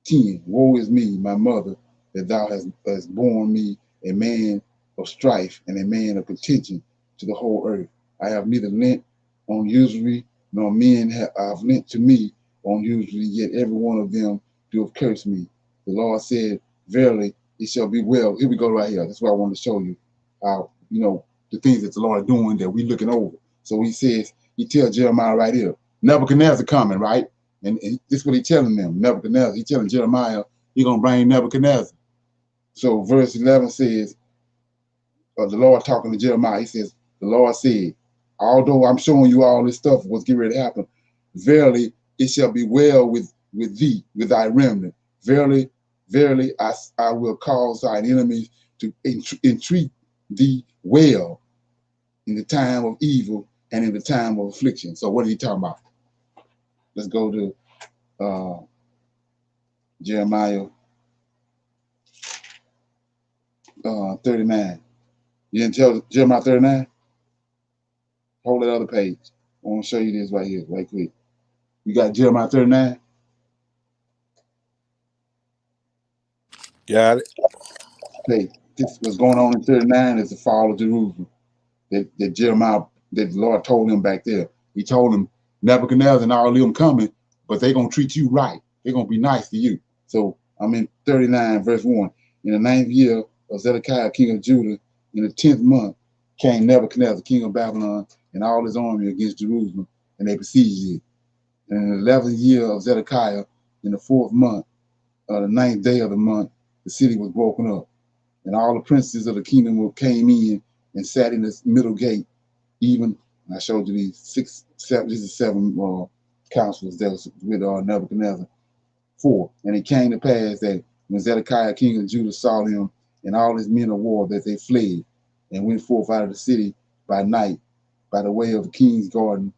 10. Woe is me, my mother, that thou hast borne me a man of strife and a man of contention to the whole earth. I have neither lent on usury, nor men have lent to me on usury, yet every one of them do have cursed me. The Lord said, verily, it shall be well. Here we go right here. That's what I want to show you. How, the things that the Lord is doing that we're looking over. So he tells Jeremiah right here, Nebuchadnezzar coming, right? And this is what he's telling them, Nebuchadnezzar. He's telling Jeremiah, he's going to bring Nebuchadnezzar. So verse 11 says, the Lord talking to Jeremiah, he says, the Lord said, although I'm showing you all this stuff, what's getting ready to happen, verily, it shall be well with thee, with thy remnant. Verily, verily, I will cause thine enemies to entreat thee well in the time of evil and in the time of affliction. So what are you talking about? Let's go to Jeremiah 39. You didn't tell Jeremiah 39? Hold that other page. I want to show you this right here, right quick. You got Jeremiah 39? Got it. Okay, this what's going on in 39 is the fall of Jerusalem. That Jeremiah, that the Lord told him back there. He told him Nebuchadnezzar and all of them coming, but they're going to treat you right. They're going to be nice to you. So I'm in 39, verse 1. In the 9th year of Zedekiah, king of Judah, in the 10th month, came Nebuchadnezzar, king of Babylon, and all his army against Jerusalem, and they besieged it. And in the 11th year of Zedekiah, in the 4th month, the 9th day of the month, the city was broken up. And all the princes of the kingdom came in and sat in the middle gate. Even, and I showed you these seven counselors that was with Nebuchadnezzar. 4. And it came to pass that when Zedekiah, king of Judah, saw him and all his men of war, that they fled and went forth out of the city by night, by the way of the king's garden,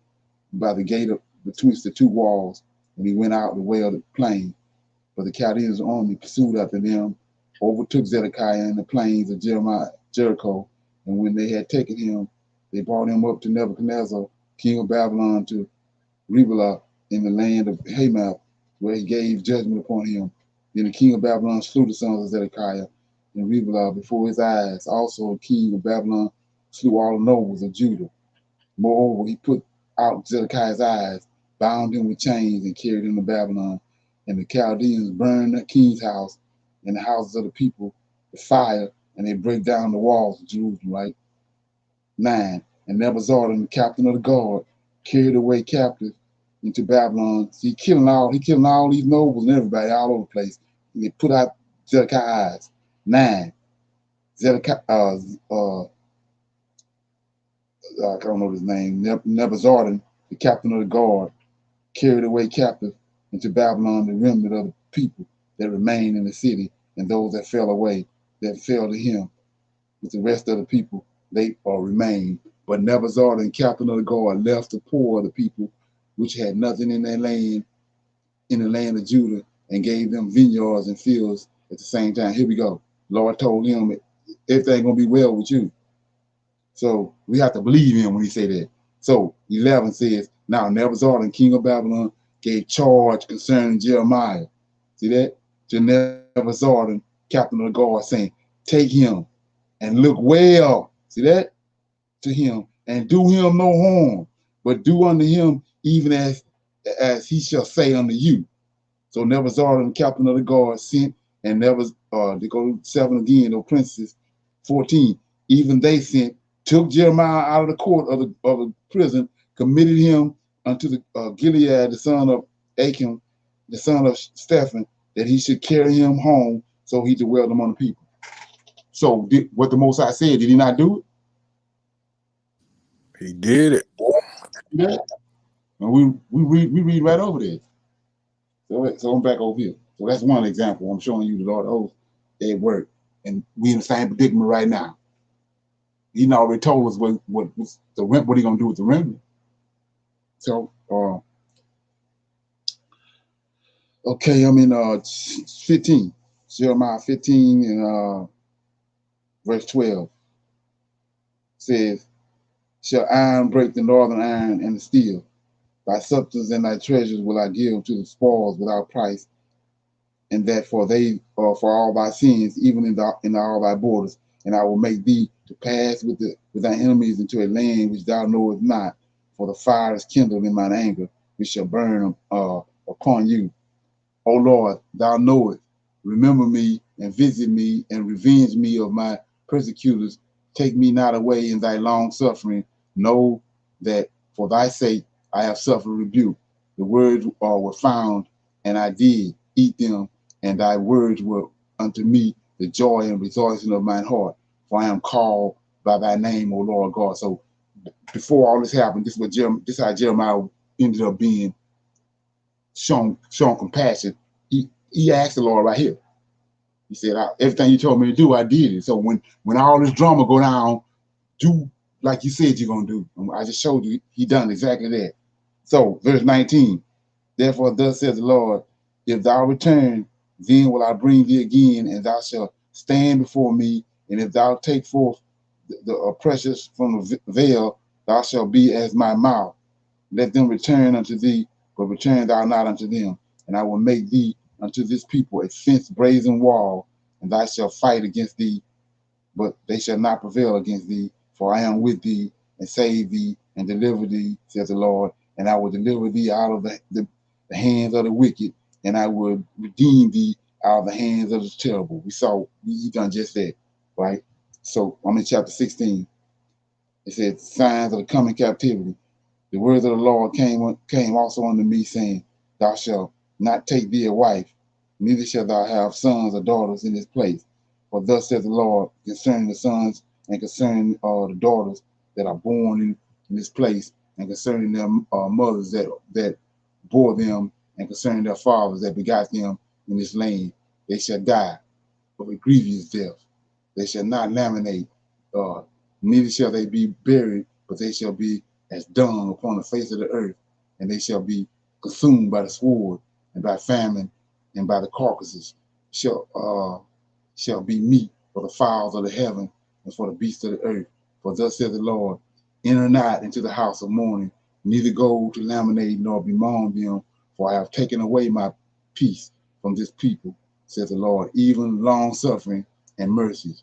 by the gate of betwixt the two walls, and he went out the way of the plain. But the Chaldeans' army pursued after them, overtook Zedekiah in the plains of Jericho, and when they had taken him, they brought him up to Nebuchadnezzar, king of Babylon, to Riblah in the land of Hamath, where he gave judgment upon him. Then the king of Babylon slew the sons of Zedekiah in Riblah before his eyes. Also the king of Babylon slew all the nobles of Judah. Moreover, he put out Zedekiah's eyes, bound him with chains, and carried him to Babylon. And the Chaldeans burned the king's house and the houses of the people with fire, and they break down the walls of Jerusalem, right? 9. And Nebuzaradan, the captain of the guard, carried away captive into Babylon. So he killing all these nobles and everybody all over the place. And they put out Zedekiah's eyes. 9. Zedekiah, I don't know his name, Nebuzaradan, the captain of the guard, carried away captive into Babylon the remnant of the people that remained in the city, and those that fell away, that fell to him, with the rest of the people, they remained. But Nebuzaradan, captain of the guard, left the poor of the people, which had nothing in their land, in the land of Judah, and gave them vineyards and fields at the same time. Here we go. Lord told him, everything gonna be well with you. So we have to believe him when he say that. So 11 says, now Nebuzaradan, king of Babylon, gave charge concerning Jeremiah. See that? To Nebuzaradan, captain of the guard, saying, take him and look well, see that? To him, and do him no harm, but do unto him even as he shall say unto you. So Nebuzaradan, captain of the guard, sent, and they go 7 again, those princes. 14, even they sent, took Jeremiah out of the court of the prison, committed him unto the Gilead, the son of Achim, the son of Stephan, that he should carry him home, so he dwelled among the people. So what the Most High said, did he not do it? He did it. Yeah. And we read right over there. So I'm back over here. So that's one example. I'm showing you the Lord of hosts at work, and we in the same predicament right now. He already told us what he gonna do with the remnant. So okay, I'm in 15, Jeremiah 15 and verse 12 says, shall iron break the northern iron and the steel? Thy substance and thy treasures will I give to the spoils without price, and that for all thy sins, even in all thy borders, and I will make thee to pass with thy enemies into a land which thou knowest not, for the fire is kindled in mine anger, which shall burn upon you. O Lord, thou knowest, remember me and visit me and revenge me of my persecutors. Take me not away in thy long suffering. Know that for thy sake I have suffered rebuke. The words were found, and I did eat them, and thy words were unto me the joy and rejoicing of mine heart. For I am called by thy name, O Lord God. So before all this happened, this is how Jeremiah ended up being shown compassion. He asked the Lord right here. He said, everything you told me to do, I did it. So when all this drama go down, do like you said you're going to do. I just showed you he done exactly that. So verse 19, therefore thus says the Lord, if thou return, then will I bring thee again, and thou shalt stand before me. And if thou take forth the precious from the veil, thou shalt be as my mouth. Let them return unto thee, but return thou not unto them. And I will make thee unto this people a fenced brazen wall, and thou shalt fight against thee, but they shall not prevail against thee. For I am with thee, and save thee, and deliver thee, says the Lord. and I will deliver thee out of the hands of the wicked, and I will redeem thee out of the hands of the terrible. He done just that, right? So I'm in chapter 16. It said, signs of the coming captivity. The words of the Lord came also unto me, saying, thou shalt not take thee a wife, neither shalt thou have sons or daughters in this place. For thus says the Lord concerning the sons and concerning the daughters that are born in this place, and concerning their mothers that bore them, and concerning their fathers that begot them in this land, they shall die of a grievous death. They shall not laminate, neither shall they be buried, but they shall be as dung upon the face of the earth, and they shall be consumed by the sword, and by famine, and by the carcasses shall be meat for the fowls of the heaven, and for the beasts of the earth. For thus says the Lord, enter not into the house of mourning, neither go to laminate, nor bemoan them, for I have taken away my peace from this people, says the Lord, even long suffering and mercies.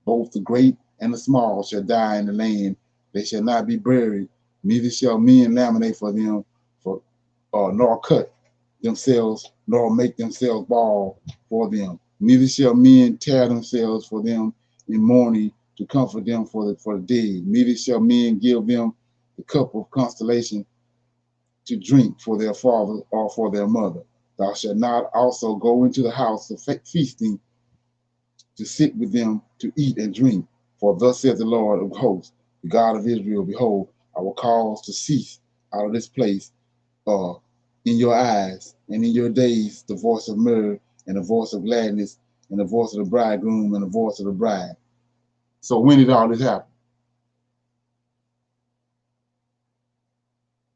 Both the great and the small shall die in the land. They shall not be buried, neither shall men laminate for them, nor cut themselves, nor make themselves bald for them. Neither shall men tear themselves for them in mourning to comfort them for the dead. Neither shall men give them the cup of consolation to drink for their father or for their mother. Thou shalt not also go into the house of feasting to sit with them to eat and drink. For thus says the Lord of hosts, the God of Israel, behold, I will cause to cease out of this place in your eyes and in your days the voice of myrrh and the voice of gladness and the voice of the bridegroom and the voice of the bride. So when did all this happen?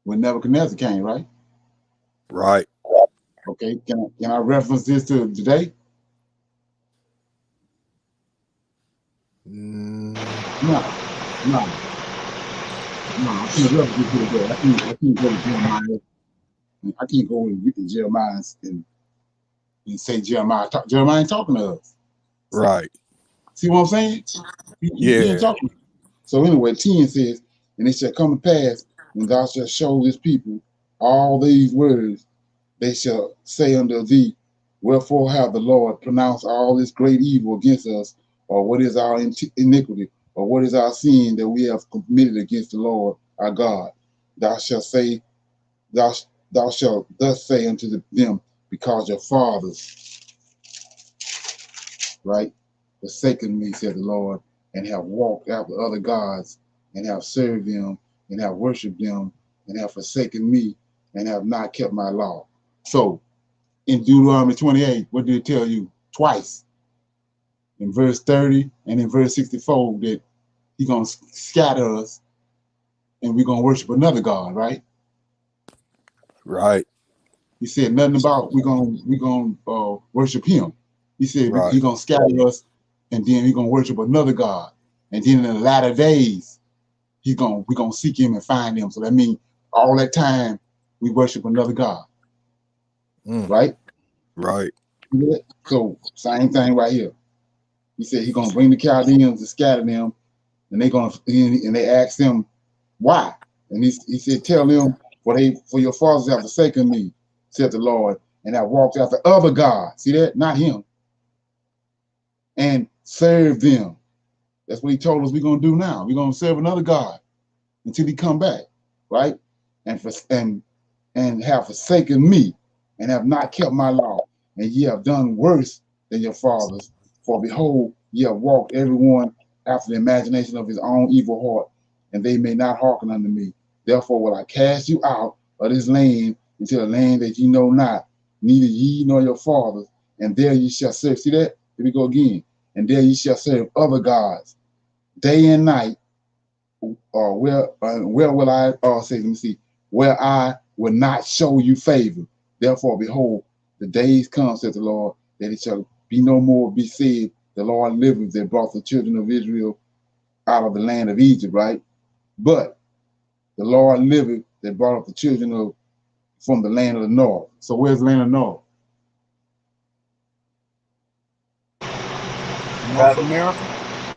When Nebuchadnezzar came, right? Right. Okay, can I reference this to today? No, I can't reference this to today. I can't go to Jeremiah. I can't go and Jeremiah and say Jeremiah ain't talking to us. Right. See what I'm saying? He ain't talking. So anyway, 10 says, and it shall come to pass when thou shalt show this people all these words, they shall say unto thee, wherefore hath the Lord pronounced all this great evil against us, or what is our iniquity, or what is our sin that we have committed against the Lord our God? Thou shalt say, thou shalt thus say unto them, because your fathers, right, forsaken me, said the Lord, and have walked after other gods, and have served them, and have worshipped them, and have forsaken me, and have not kept my law. So in Deuteronomy 28, what did it tell you? Twice. In verse 30 and in verse 64, that he's going to scatter us and we're going to worship another God, right? Right. He said nothing about we're going to worship him. He said Right. he's going to scatter us and then we're going to worship another God. And then in the latter days, we're going to seek him and find him. So that means all that time we worship another God, right? Right. So same thing right here. He said he's gonna bring the Chaldeans to scatter them, and they ask them why. And he said, tell them, for your fathers have forsaken me, said the Lord, and have walked after other gods. See that? Not him. And serve them. That's what he told us we're gonna do now. We're gonna serve another God until he come back, right? And have forsaken me, and have not kept my law, and ye have done worse than your fathers. For behold, ye have walked everyone after the imagination of his own evil heart, and they may not hearken unto me. Therefore will I cast you out of this land into a land that ye know not, neither ye nor your fathers, and there ye shall serve. See that? Here we go again. And there ye shall serve other gods, day and night. Where will I say? Let me see. Where I will not show you favor. Therefore, behold, the days come, said the Lord, that it shall be no more be said, the Lord liveth that brought the children of Israel out of the land of Egypt, right? But the Lord liveth that brought up the children from the land of the north. So where's the land of the north? North America.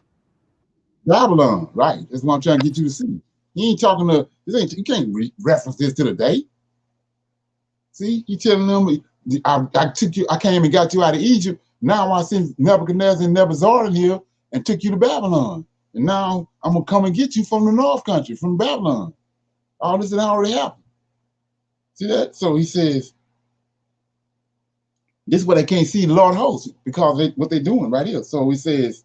Babylon, right? That's what I'm trying to get you to see. He ain't talking to this. Ain't you can't reference this to the day. See, he telling them, I took you, I came and got you out of Egypt. Now I sent Nebuchadnezzar and Nebuzaradan here and took you to Babylon. And now I'm gonna come and get you from the north country, from Babylon. All this had already happened. See that? So he says, this is why they can't see the Lord hosts, because what they're doing right here. So he says,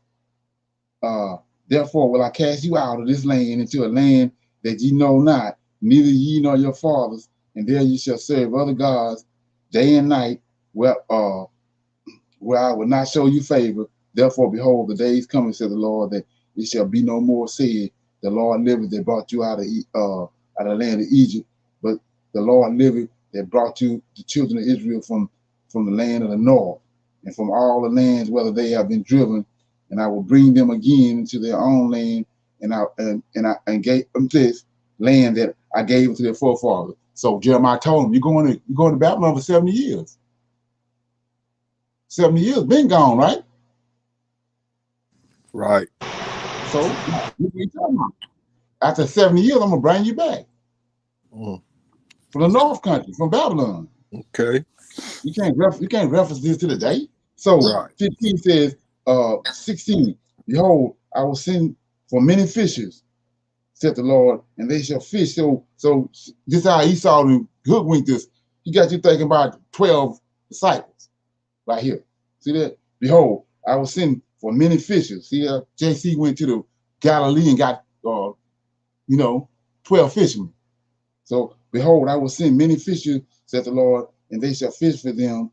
therefore will I cast you out of this land into a land that ye know not, neither ye nor your fathers, and there ye shall serve other gods day and night, where I will not show you favor. Therefore, behold, the days coming, said the Lord, that it shall be no more said, the Lord liveth that brought you out of the land of Egypt, but the Lord liveth that brought you, the children of Israel, from the land of the north, and from all the lands whether they have been driven, and I will bring them again into their own land, and gave them this land that I gave to their forefathers. So Jeremiah told them, you're going to Babylon for 70 years. 70 years been gone, right? Right. So what are you talking about? After 70 years, I'm gonna bring you back from the north country, from Babylon. Okay. You can't reference this to the day. So right. 15 says, 16, behold, I will send for many fishers, said the Lord, and they shall fish. So this is how Esau and hoodwinked this. He got you thinking about 12 disciples right here. See that? Behold, I will send for many fishers. See, JC went to the Galilee and got 12 fishermen. So behold, I will send many fishers, said the Lord, and they shall fish for them.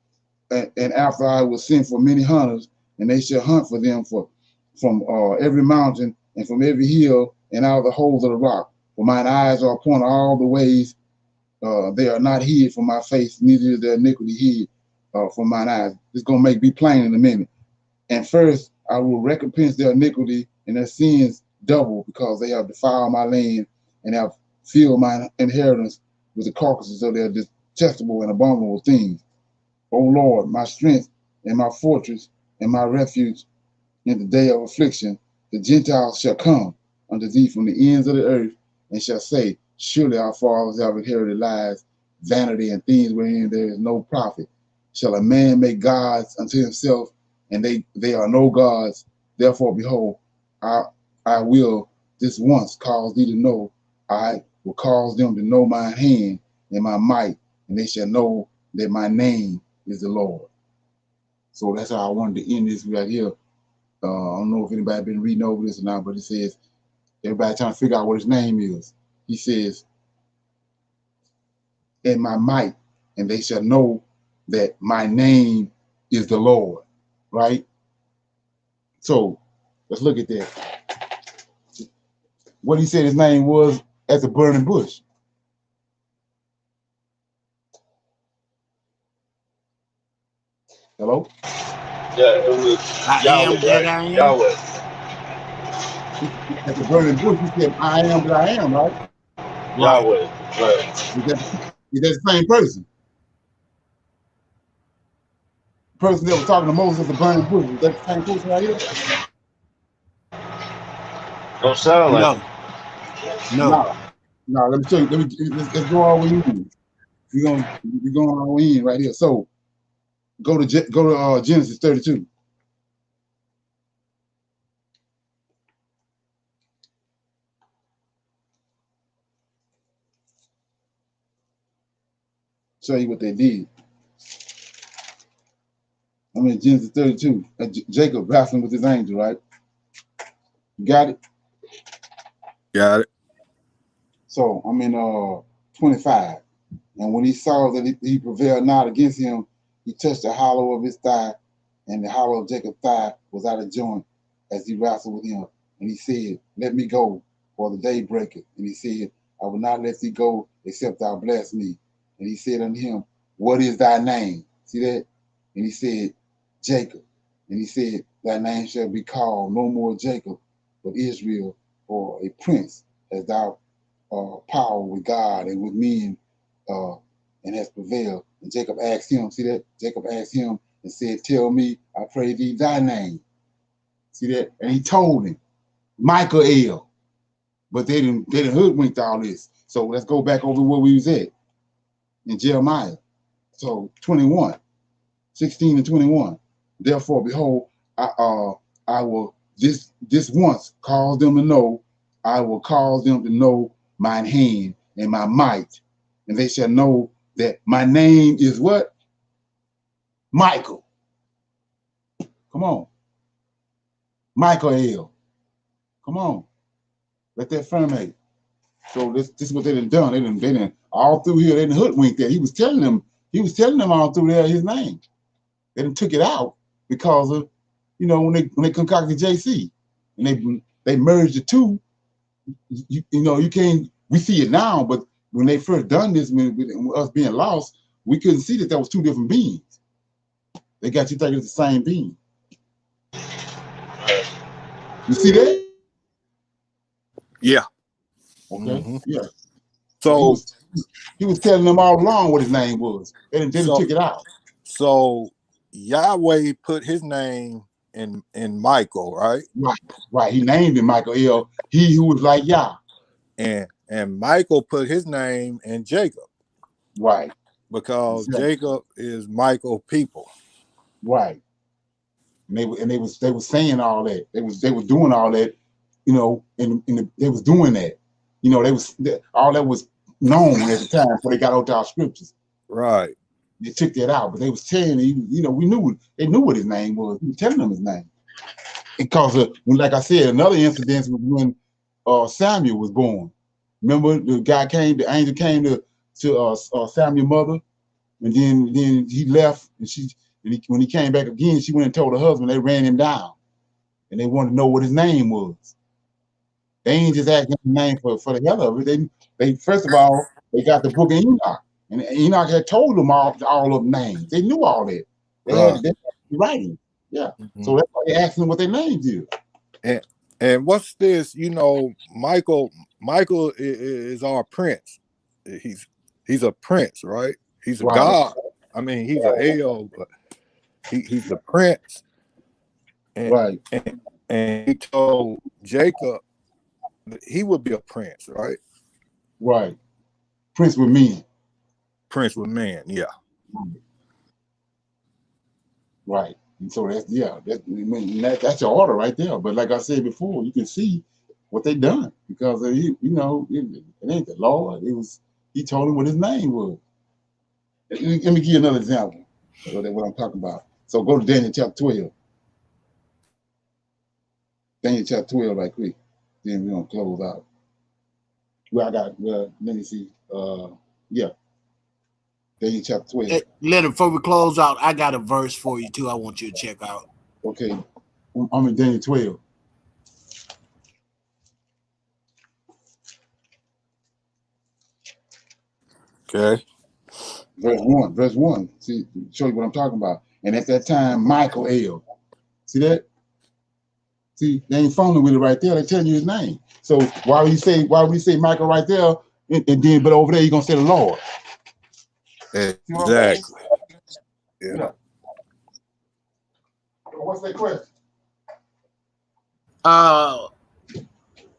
And after I will send for many hunters, and they shall hunt for them from every mountain and from every hill and out of the holes of the rock. For mine eyes are upon all the ways. They are not hid from my face, neither is their iniquity hid from mine eyes. It's going to be plain in a minute. And first, I will recompense their iniquity and their sins double, because they have defiled my land and have filled my inheritance with the carcasses of their detestable and abominable things. O Lord, my strength and my fortress and my refuge in the day of affliction, the Gentiles shall come unto thee from the ends of the earth and shall say, surely our fathers have inherited lies, vanity, and things wherein there is no profit. Shall a man make gods unto himself, and they are no gods? Therefore, behold, I will this once cause thee to know, I will cause them to know my hand and my might, and they shall know that my name is the Lord. So that's how I wanted to end this right here. I don't know if anybody been reading over this or not, but it says, everybody trying to figure out what his name is. He says, in my might, and they shall know that my name is the Lord, right? So let's look at that. What he said his name was at the burning bush. Hello? Yeah, it was I Yahweh, am that right? I am. Yahweh. At the burning bush, he said, I am that I am, right? Right. Yahweh, right. Is that the same person? The person that was talking to Moses at the burning bush, is that the same person right here? Don't sound like No. it. No. No, let me show you. Let's go all the way in. We're going all the way in right here. So go to Genesis 32. Show you what they did. I'm in Genesis 32. Jacob wrestling with his angel, right? You got it? Got it. So I'm in 25. And when he saw that he prevailed not against him, he touched the hollow of his thigh, and the hollow of Jacob's thigh was out of joint as he wrestled with him. And he said, let me go, for the day breaketh. And he said, I will not let thee go, except thou bless me. And he said unto him, what is thy name? See that? And he said, Jacob. And he said, thy name shall be called no more Jacob, but Israel, or a prince, as thou power with God and with men, and has prevailed. And Jacob asked him, see that? Jacob asked him and said, tell me, I pray thee, thy name. See that? And he told him, Michael. but they didn't hoodwinked all this. So let's go back over where we was at in Jeremiah. So 21, 16 and 21. Therefore, behold, I will this once cause them to know, I will cause them to know mine hand and my might, and they shall know that my name is what? Michael. Come on. Michael. Come on. Let that firmate. So this is what they done. They didn't all through here, they didn't hoodwink that. He was telling them all through there his name. They didn't took it out because of, you know, when they concocted JC and they merged the two. You know, you can't, we see it now, but when they first done this, with us being lost, we couldn't see that was two different beings. They got you thinking it's the same being. You see that? Yeah. Okay. Yeah. So he was telling them all along what his name was. They didn't took it out. So Yahweh put his name in Michael, right? Right. He named him Michael El, he who was like Yah. And Michael put his name in Jacob. Right. Because Jacob is Michael people. Right. And they were saying all that. They were doing all that, you know, and they was doing that. You know, all that was known at the time before they got out to our scriptures. Right. They took that out, but they was telling him, you know, they knew what his name was. He was telling them his name. Because like I said, another incident was when Samuel was born. Remember, the angel came to Samuel's mother, and then he left, and when he came back again, she went and told her husband. They ran him down, and they wanted to know what his name was. They ain't just asking his name for the hell of it. They first of all, they got the book of Enoch, and Enoch had told them all of the names. They knew all that. They had the writing. Yeah. So that's why they asked them what their names is. And what's this? You know, Michael is our prince. He's a prince, right? He's a god. I mean, he's an El, but he's the prince. And, and he told Jacob that he would be a prince, right? Right. Prince with men. Prince with man, yeah. Right. And so that's your order right there. But like I said before, you can see what they done because you know, it ain't the Lord. He told him what his name was. Let me give you another example of what I'm talking about. So go to Daniel chapter 12. Daniel chapter 12 right quick. Then we're gonna close out. Let me see. Yeah. Daniel chapter 12. Leonard, before we close out, I got a verse for you too. I want you to check out. Okay. I'm in Daniel 12. Okay. Verse 1. See, show you what I'm talking about. And at that time, Michael El. See that? See, they ain't phoning with it right there. They telling you his name. So why would you say Michael right there? And then, but over there, you're gonna say the Lord. Exactly. Yeah. What's that question?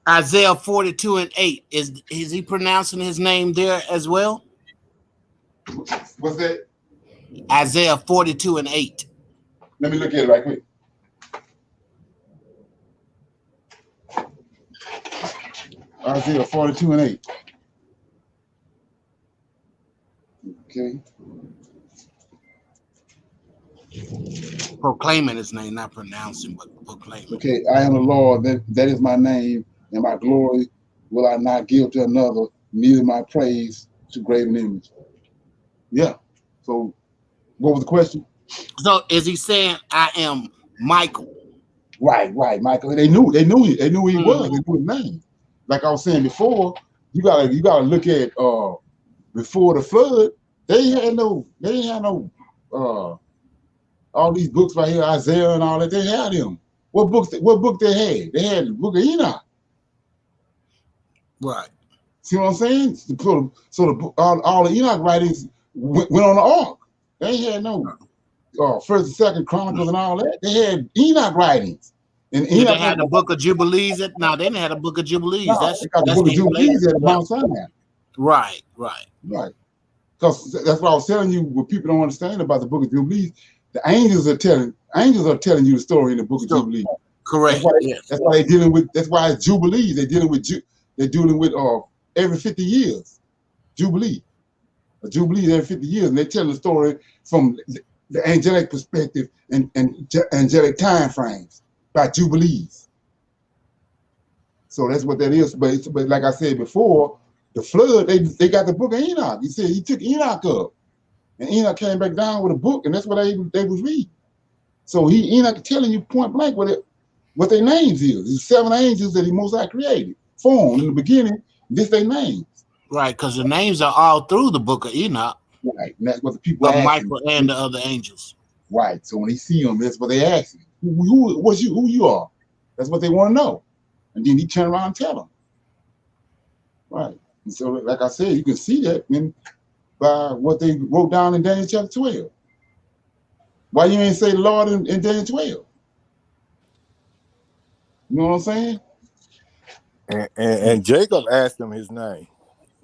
Isaiah 42:8. Is he pronouncing his name there as well? What's that? Isaiah 42:8. Let me look at it right quick. Isaiah 42:8. Okay. Proclaiming his name, not pronouncing, but proclaiming. Okay, I am the Lord, that is my name, and my glory will I not give to another, neither my praise to graven image. Yeah. So what was the question? So is he saying I am Michael? Right, Michael. They knew he was. They knew his name. Like I was saying before, you gotta look at before the flood, they had no all these books right here, Isaiah and all that. They had them. What book they had? They had the book of Enoch. Right. See what I'm saying? So all the Enoch writings went on the ark. They had no First and Second Chronicles and all that. They had Enoch writings. And Did they Enoch have the book of Jubilees? No, they didn't have the book of Jubilees. no, they got the book of Jubilees at Mount Sinai. Right. Because that's what I was telling you. What people don't understand about the book of Jubilees, the angels are telling you the story in the book of Jubilees. Correct. That's why they're dealing with. That's why it's Jubilees. They're dealing with every 50 years, Jubilee. A Jubilee every 50 years, and they tell the story from the angelic perspective and angelic time frames by Jubilees. So that's what that is. But like I said before, the flood, they got the book of Enoch. He said he took Enoch up, and Enoch came back down with a book, and that's what they was reading. So Enoch telling you point blank what their names is. These 7 angels that he Most High created, formed in the beginning. This their names. Right, because the names are all through the book of Enoch. Right, and that's what the people ask Michael him. And the other angels. Right, so when they see them, that's what they ask him. Who you are? That's what they want to know. And then he turn around and tell them. Right, and so like I said, you can see that by what they wrote down in Daniel chapter 12. Why you ain't say the Lord in Daniel 12? You know what I'm saying? And Jacob asked him his name.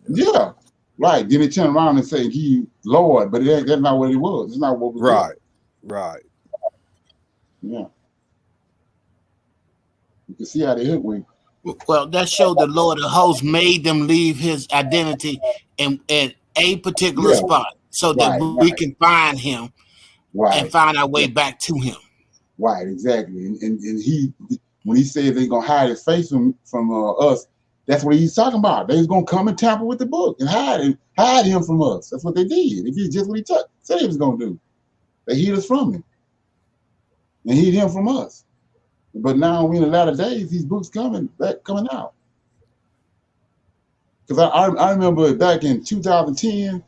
Yeah, right. Then they turn around and say he Lord, but that's not what it was. It's not what was right. Right. Yeah. You can see how they hook with. Well, that showed the Lord of hosts made them leave his identity in a particular spot so that we can find him and find our way back to him. Right, exactly. And he, when he said they're gonna hide his face from us, that's what he's talking about. They're gonna come and tamper with the book and hide him from us. That's what they did. They did just what he said he was gonna do. They hid us from him and hid him from us. But now we in the latter days, these books coming out. Because I remember back in 2010,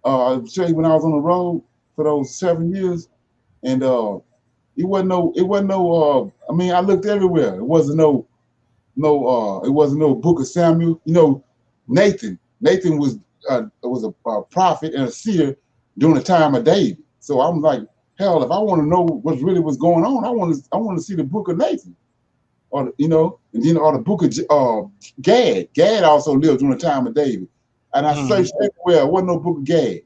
when I was on the road for those 7 years, and it wasn't no. I mean, I looked everywhere. It wasn't no Book of Samuel. You know, Nathan was a prophet and a seer during the time of David. So I'm like, hell, if I want to know what really was going on, I want to see the book of Nathan, or and then the book of Gad. Gad also lived during the time of David, and I searched everywhere. There wasn't no book of Gad.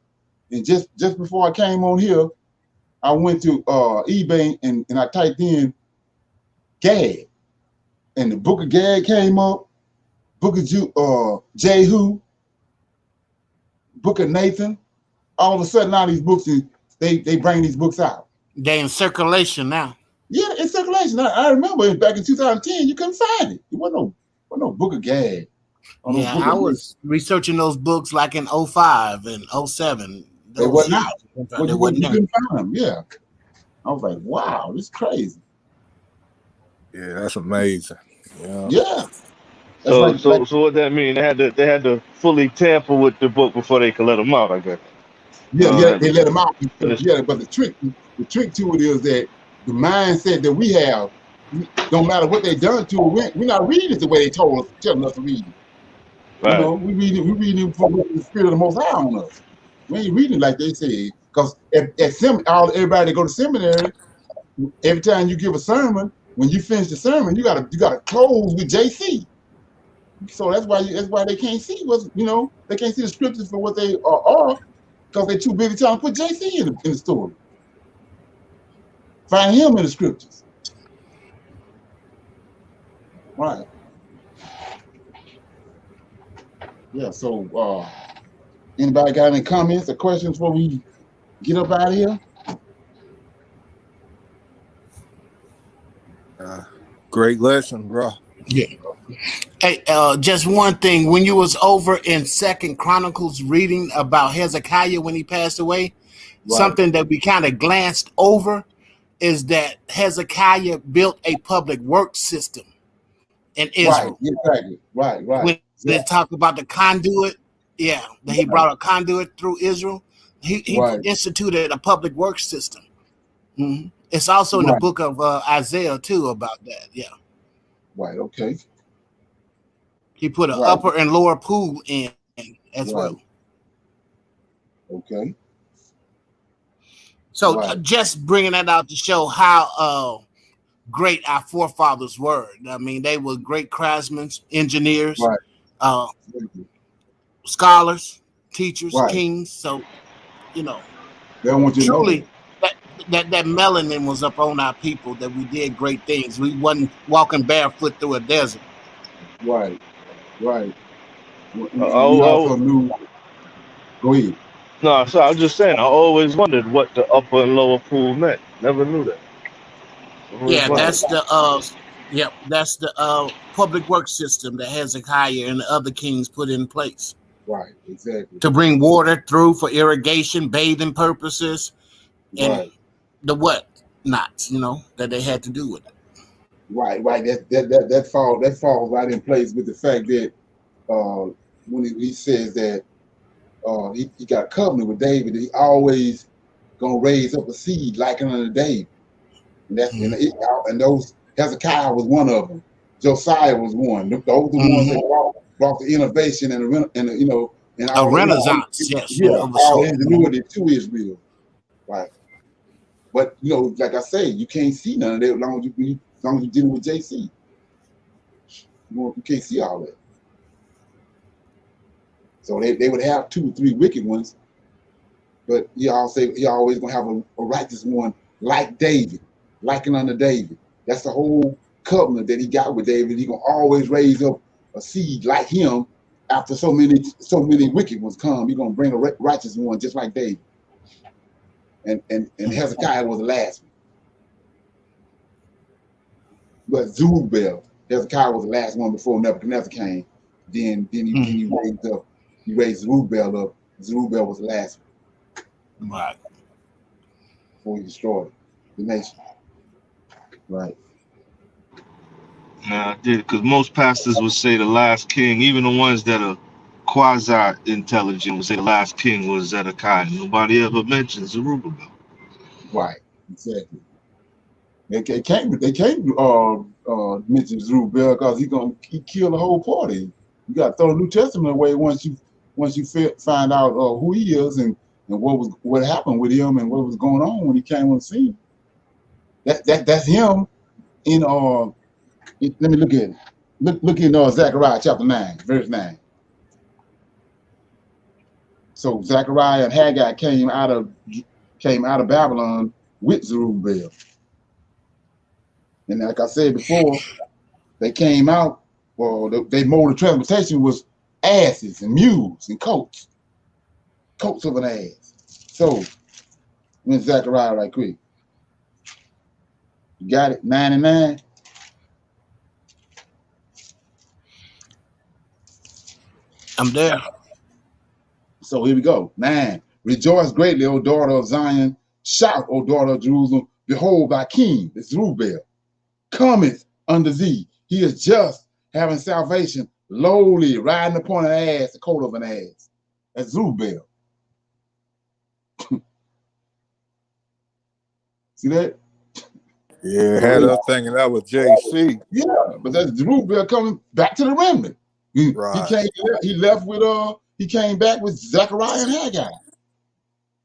And just before I came on here, I went to eBay and I typed in Gad, and the book of Gad came up. Book of Jehu, book of Nathan. All of a sudden, all these books, they bring these books out. They're in circulation now. Yeah, in circulation. I remember back in 2010, you couldn't find it. There wasn't no book of Gad. Yeah, I was researching those books like in 05 and 07. They wasn't out. You couldn't find them. Yeah. I was like, wow, this is crazy. Yeah, that's amazing. Yeah. So what that mean? They had to fully tamper with the book before they could let them out, I guess. Yeah, they let them out. Yeah, but the trick to it is that the mindset that we have, no matter what they done to it, we're not reading it the way they telling us to read it. Right. We reading from the Spirit of the Most High on us. We ain't reading like they say. Because everybody that go to seminary, every time you give a sermon, when you finish the sermon, you gotta close with JC. So that's why they can't see they can't see the scriptures for what they are, because they're too busy trying to put JC in the story. Find him in the scriptures. Right. Yeah, so anybody got any comments or questions before we get up out of here? Great lesson, bro. Yeah. Hey, just one thing. When you was over in 2 Chronicles reading about Hezekiah when he passed away, something that we kind of glanced over is that Hezekiah built a public works system in Israel. Right, exactly. Right. When they talk about the conduit, that he brought a conduit through Israel, he instituted a public works system. Mm-hmm. It's also in the book of Isaiah too about that. Yeah. Right. Okay. He put an upper and lower pool in as well. Okay. So just bringing that out to show how great our forefathers were. I mean, they were great craftsmen, engineers, Right. uh, scholars, teachers, Right. kings. So, you know, They don't want you to know that. truly, that melanin was up on our people, that we did great things. We wasn't walking barefoot through a desert. Right. Right. We Oh, also knew. Go ahead. no, so I was just saying, I always wondered what the upper and lower pool meant. Never knew that. Always Yeah, wondered. that's the public works system that Hezekiah and the other kings put in place Right. Exactly. to bring water through for irrigation, bathing purposes, and Right. the what nots, that they had to do with it. Right. Right. That falls right in place with the fact that when he says that he got a covenant with David, he always gonna raise up a seed like unto David, and and those Hezekiah was one of them. Josiah was one. Those were the ones that brought the innovation and A renaissance, yes, of a all the sort. ingenuity to Israel. Right. But like I say, you can't see none of that as long as you're dealing with JC. You can't see all that. So they would have 2 or 3 wicked ones, but he always gonna have a righteous one like David, liking unto David. That's the whole covenant that he got with David. He gonna always raise up a seed like him. After so many wicked ones come, he's gonna bring a righteous one just like David. And Hezekiah was the last one. But Zerubbabel, Hezekiah was the last one before Nebuchadnezzar came. Then he raised Zerubbabel up. Zerubbabel was the last one. Right. Before he destroyed the nation. Right. Nah, I did, because most pastors would say the last king, even the ones that are quasi-intelligent, would say the last king was Zedekiah. Nobody ever mentions Zerubbabel. Right. Exactly. They can't mention Zerubbabel because he killed the whole party. You got to throw the New Testament away once you find out who he is and what happened with him and what was going on when he came on the scene. That's him in let me look at it. Look in Zechariah chapter 9, verse 9. So Zechariah and Haggai came out of Babylon with Zerubbabel. And like I said before, they came out, their mode of transportation was asses and mules and coats of an ass. So, in Zechariah right quick. You got it? 99. I'm there. So here we go. 9. Rejoice greatly, O daughter of Zion. Shout, O daughter of Jerusalem. Behold, thy king, is Zerubbabel, cometh unto thee. He is just, having salvation, lowly, riding upon an ass, the coat of an ass. That's Zerubbabel. See that? Yeah, had us thinking that was JC. Yeah, but that's Zerubbabel coming back to the remnant. Right. He came back with Zechariah and Haggai.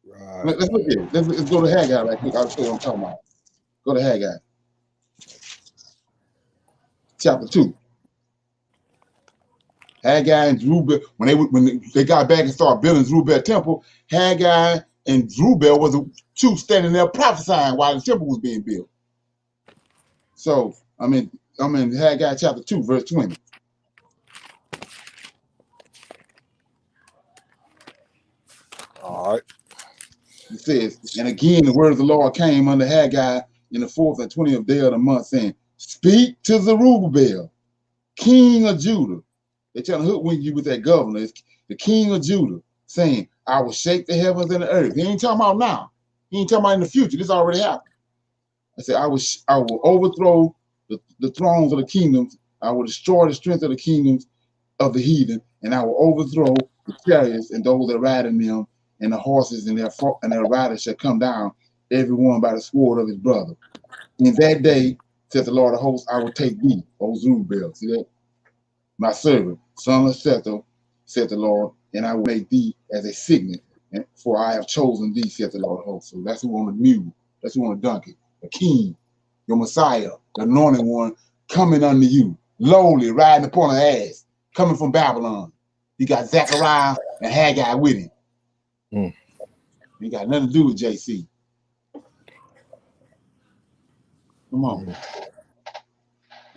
Right. Let's look at it. Let's go to Haggai right quick. I'll show you what I'm talking about. Go to Haggai. Chapter 2. Haggai and Zerubbabel, when they got back and started building Zerubbabel temple, Haggai and Zerubbabel was the 2 standing there prophesying while the temple was being built. So I'm in Haggai chapter 2, verse 20. All right. It says, and again the word of the Lord came unto Haggai in the 4th and 20th day of the month, saying, speak to Zerubbabel, king of Judah. They're trying to hoodwink you with that governor. It's the king of Judah, saying, I will shake the heavens and the earth. He ain't talking about now. He ain't talking about in the future. This already happened. I said, I will overthrow the thrones of the kingdoms. I will destroy the strength of the kingdoms of the heathen, and I will overthrow the chariots and those that ride in them, and the horses and their riders shall come down, every one by the sword of his brother. In that day, says the Lord of hosts, I will take thee, O Zerubbabel. See that? My servant, son of Sethel, said the Lord, and I will make thee as a signet, for I have chosen thee, said the Lord of hosts. So that's who on the mule, that's who on the donkey, the king, your Messiah, the anointed one, coming under you, lowly, riding upon an ass, coming from Babylon. He got Zechariah and Haggai with him. He got nothing to do with JC. Come on.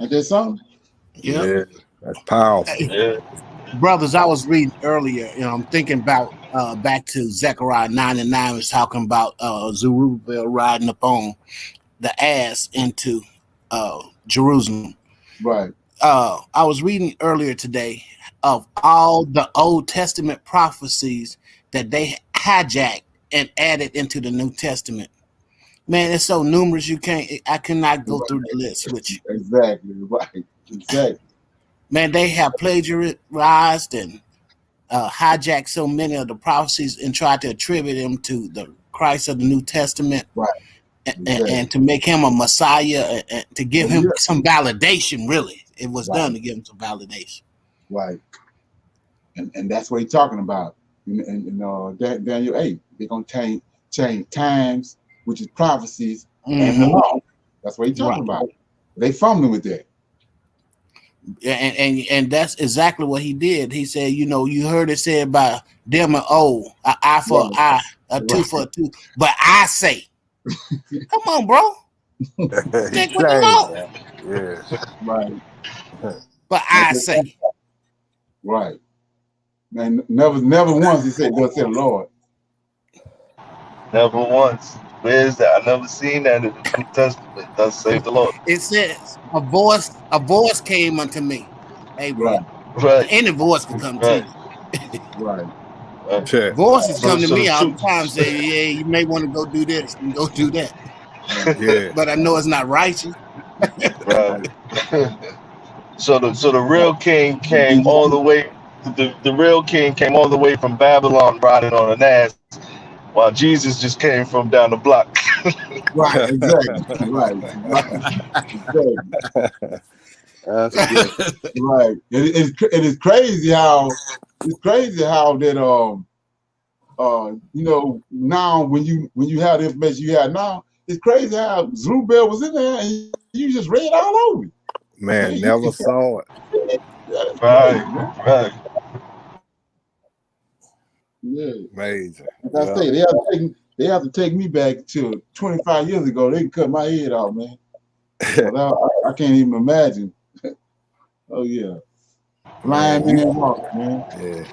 Ain't that something? Yep. Yeah, that's powerful. Yeah. Brothers, I was reading earlier, I'm thinking about back to Zechariah 9:9 was talking about Zerubbabel riding up on the ass into Jerusalem. Right. I was reading earlier today of all the Old Testament prophecies that they hijacked and added into the New Testament. Man, it's so numerous I cannot go through the list with you. Exactly, right. Exactly. Man, they have plagiarized and hijacked so many of the prophecies and tried to attribute them to the Christ of the New Testament, right? And to make him a Messiah and to give him some validation. Really, it was done to give him some validation. Right, and that's what he's talking about. In Daniel 8, they're gonna change times, which is prophecies, and the law. That's what he's talking about. They fumbling with that. And that's exactly what he did. He said, you heard it said by them an eye for an eye, a tooth for a tooth. But I say, come on, bro. Stick with the law. Yeah. Right. But I say. Right. Man, never once he said, "Thus said the Lord." Never once. Where's that? I never seen that in the New Testament. Thus save the Lord. It says a voice came unto me, Abraham. Right. Any voice can come to you. Right. Voices come to me all the time, say, "Yeah, you may want to go do this and go do that." Yeah. But I know it's not righteous. Right. So the real king came all the way. The real king came all the way from Babylon riding on an ass, while Jesus just came from down the block. Right. Exactly. Right. Exactly. That's good. Right. It is crazy how that now when you have the information you have now, it's crazy how Zerubbabel was in there and you just read all over it. Man, never saw it. Right. Yeah. Amazing. Like I say, they have to take me back to 25 years ago. They can cut my head off, man. I can't even imagine. Oh yeah. Flying man walk, man. Yeah.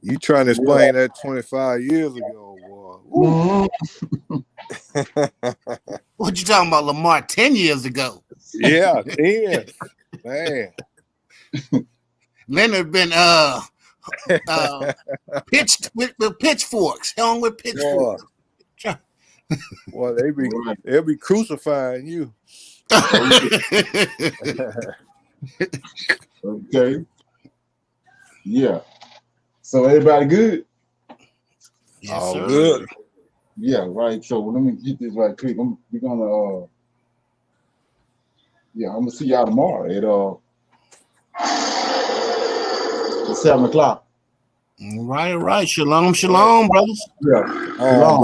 You trying to explain that 25 years ago, boy. What you talking about, Lamar? 10 years ago. Yeah, 10. Man. Leonard been pitched with pitchforks, hung with pitchforks. Well, they'll be crucifying you. Okay. Yeah. So everybody good? Yes, all sir. good. Yeah, right. So let me get this right quick. We're gonna I'm gonna see y'all tomorrow at 7 o'clock. Right. Shalom, brothers. Yeah. Shalom.